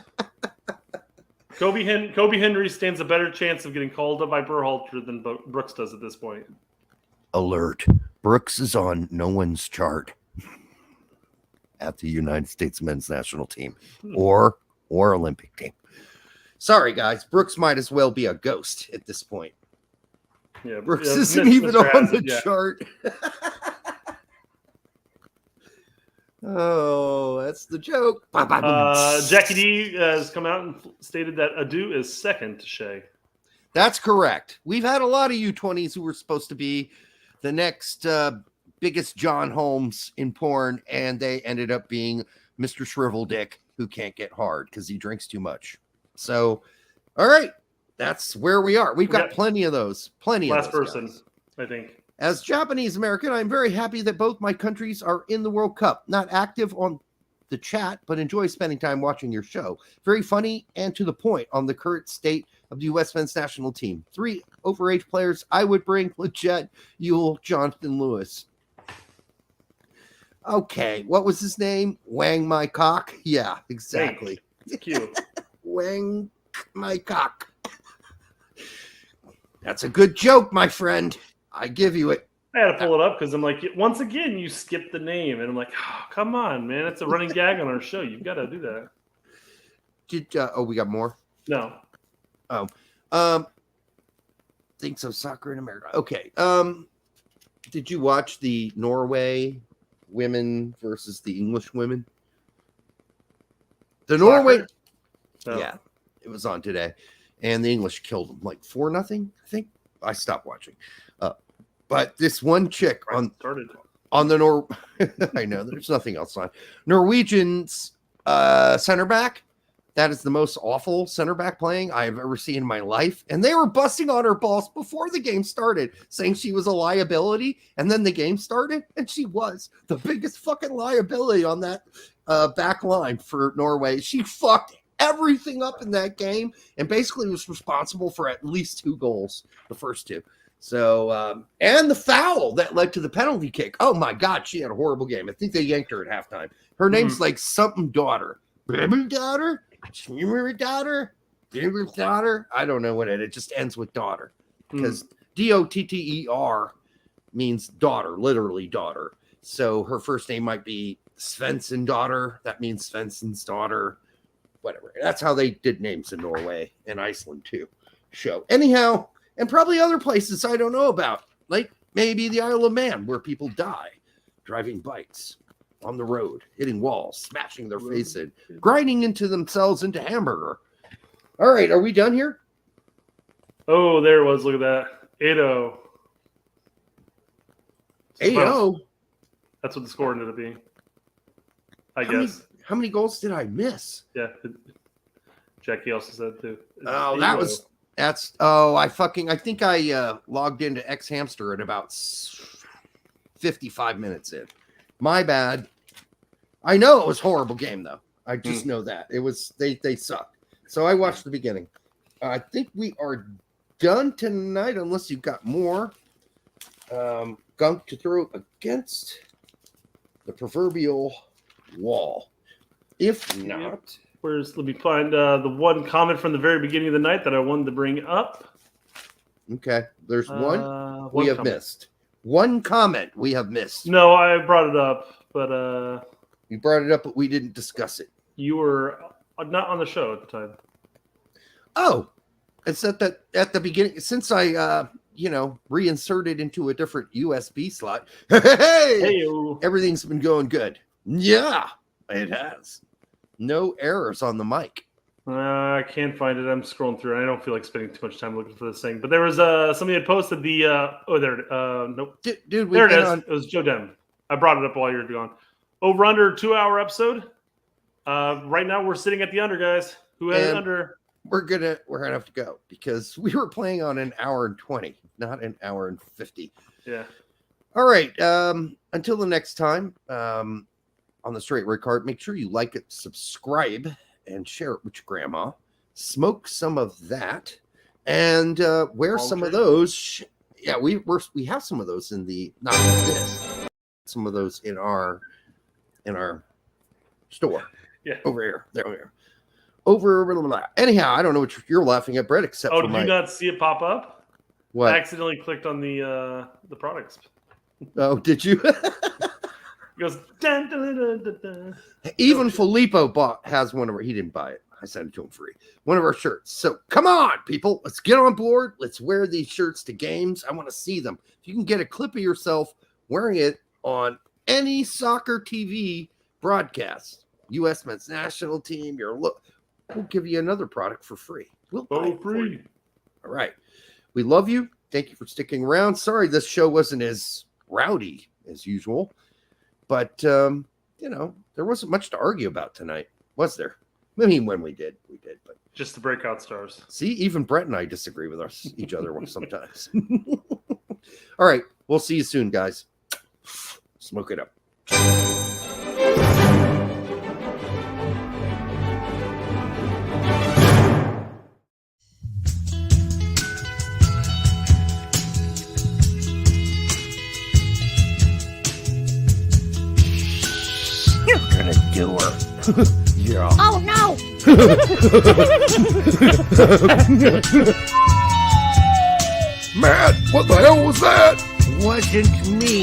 Kobe Henry stands a better chance of getting called up by Berhalter than Brooks does at this point. Alert. Brooks is on no one's chart at the United States men's national team or Olympic team. Sorry, guys. Brooks might as well be a ghost at this point. Yeah, Brooks yeah, isn't Mr. even on Hazard, the yeah. chart. Oh, that's the joke. Jackie D has come out and stated that Adu is second to Shea. That's correct. We've had a lot of U20s who were supposed to be the next biggest John Holmes in porn, and they ended up being Mr. Shrivel Dick who can't get hard because he drinks too much. So, all right, that's where we are. We've got Yep. plenty of those. Last of those person, guys. I think. As Japanese American, I'm very happy that both my countries are in the World Cup. Not active on the chat, but enjoy spending time watching your show. Very funny and to the point on the current state of the U.S. men's national team. 3 overage players I would bring: Leggett, Ewell, Jonathan Lewis. Okay, what was his name? Wang my cock? Yeah, exactly. It's cute. Wang my cock. That's a good joke, my friend. I give you it. I had to pull it up because I'm like, once again, you skipped the name. And I'm like, oh, come on, man. It's a running gag on our show. You've got to do that. We got more? No. Think so. Soccer in America. Okay. Did you watch the Norway women versus the English women? The Norway, No. yeah, it was on today, and the English killed them like 4-0. I think I stopped watching. But this one chick on the I know there's nothing else on Norwegian's center back. That is the most awful center back playing I have ever seen in my life. And they were busting on her balls before the game started, saying she was a liability. And then the game started, and she was the biggest fucking liability on that back line for Norway. She fucked everything up in that game and basically was responsible for at least 2 goals, the first 2. So, and the foul that led to the penalty kick. Oh my God, she had a horrible game. I think they yanked her at halftime. Her name's like something daughter. Daughter? Daughter? I don't know what it just ends with daughter because Dotter means daughter, literally daughter. So her first name might be Svensson daughter. That means Svensson's daughter. Whatever. That's how they did names in Norway and Iceland too. Anyhow, and probably other places I don't know about, like maybe the Isle of Man, where people die driving bikes on the road, hitting walls, smashing their face in, grinding into themselves into hamburger. All right, are we done here? Oh, there it was. Look at that. 8-0. 8-0. That's what the score ended up being. I How many- guess. How many goals did I miss? Yeah. Jackie also said too. Oh, 8-0. I think I logged into X Hamster at about 55 minutes in. My bad. I know it was a horrible game though. I just know that. It was they sucked. So I watched the beginning. I think we are done tonight unless you've got more gunk to throw against the proverbial wall. If not, Let me find the one comment from the very beginning of the night that I wanted to bring up. okay. There's one we have comment. missed. One comment we have missed. No, I brought it up, but You brought it up, but we didn't discuss it. you were not on the show at the time. Oh, it's at the beginning. Since I reinserted into a different USB slot. Hey, Hey, everything's been going good. Yeah, it has. No errors on the mic. I can't find it. I'm scrolling through. I don't feel like spending too much time looking for this thing. But there was somebody had posted the. Nope. Dude, There it is. It was Joe Dem. I brought it up while you were gone. Over under 2-hour episode. Right now we're sitting at the under, guys. Who had it under? We're gonna have to go because we were playing on an hour and 20, not an hour and 50. Yeah. All right. Until the next time, on the Straight Red Card, make sure you like it, subscribe, and share it with your grandma. Smoke some of that, and wear some of those. Yeah, we have some of those in the not this. Some of those in our store. Yeah. Over here. There we are. Over. Blah, blah, blah. Anyhow, I don't know what you're laughing at, Brett. Except Oh, for did my you not see it pop up? what? I accidentally clicked on the products. Oh, did you? It goes dun, dun, dun, dun, dun. Even Filippo has one of our. He didn't buy it. I sent it to him free. One of our shirts. So come on, people. Let's get on board. Let's wear these shirts to games. I want to see them. If you can get a clip of yourself wearing it on any soccer TV broadcast, U.S. men's national team, we'll give you another product for free. We'll buy it for you. All right. We love you. Thank you for sticking around. Sorry this show wasn't as rowdy as usual, but there wasn't much to argue about tonight, was there? I mean, when we did, but Just the breakout stars. see, even Brett and I disagree with each other sometimes. All right. We'll see you soon, guys. Smoke it up. You're gonna do her. Yeah. Oh no! Matt, what the hell was that? Wasn't me.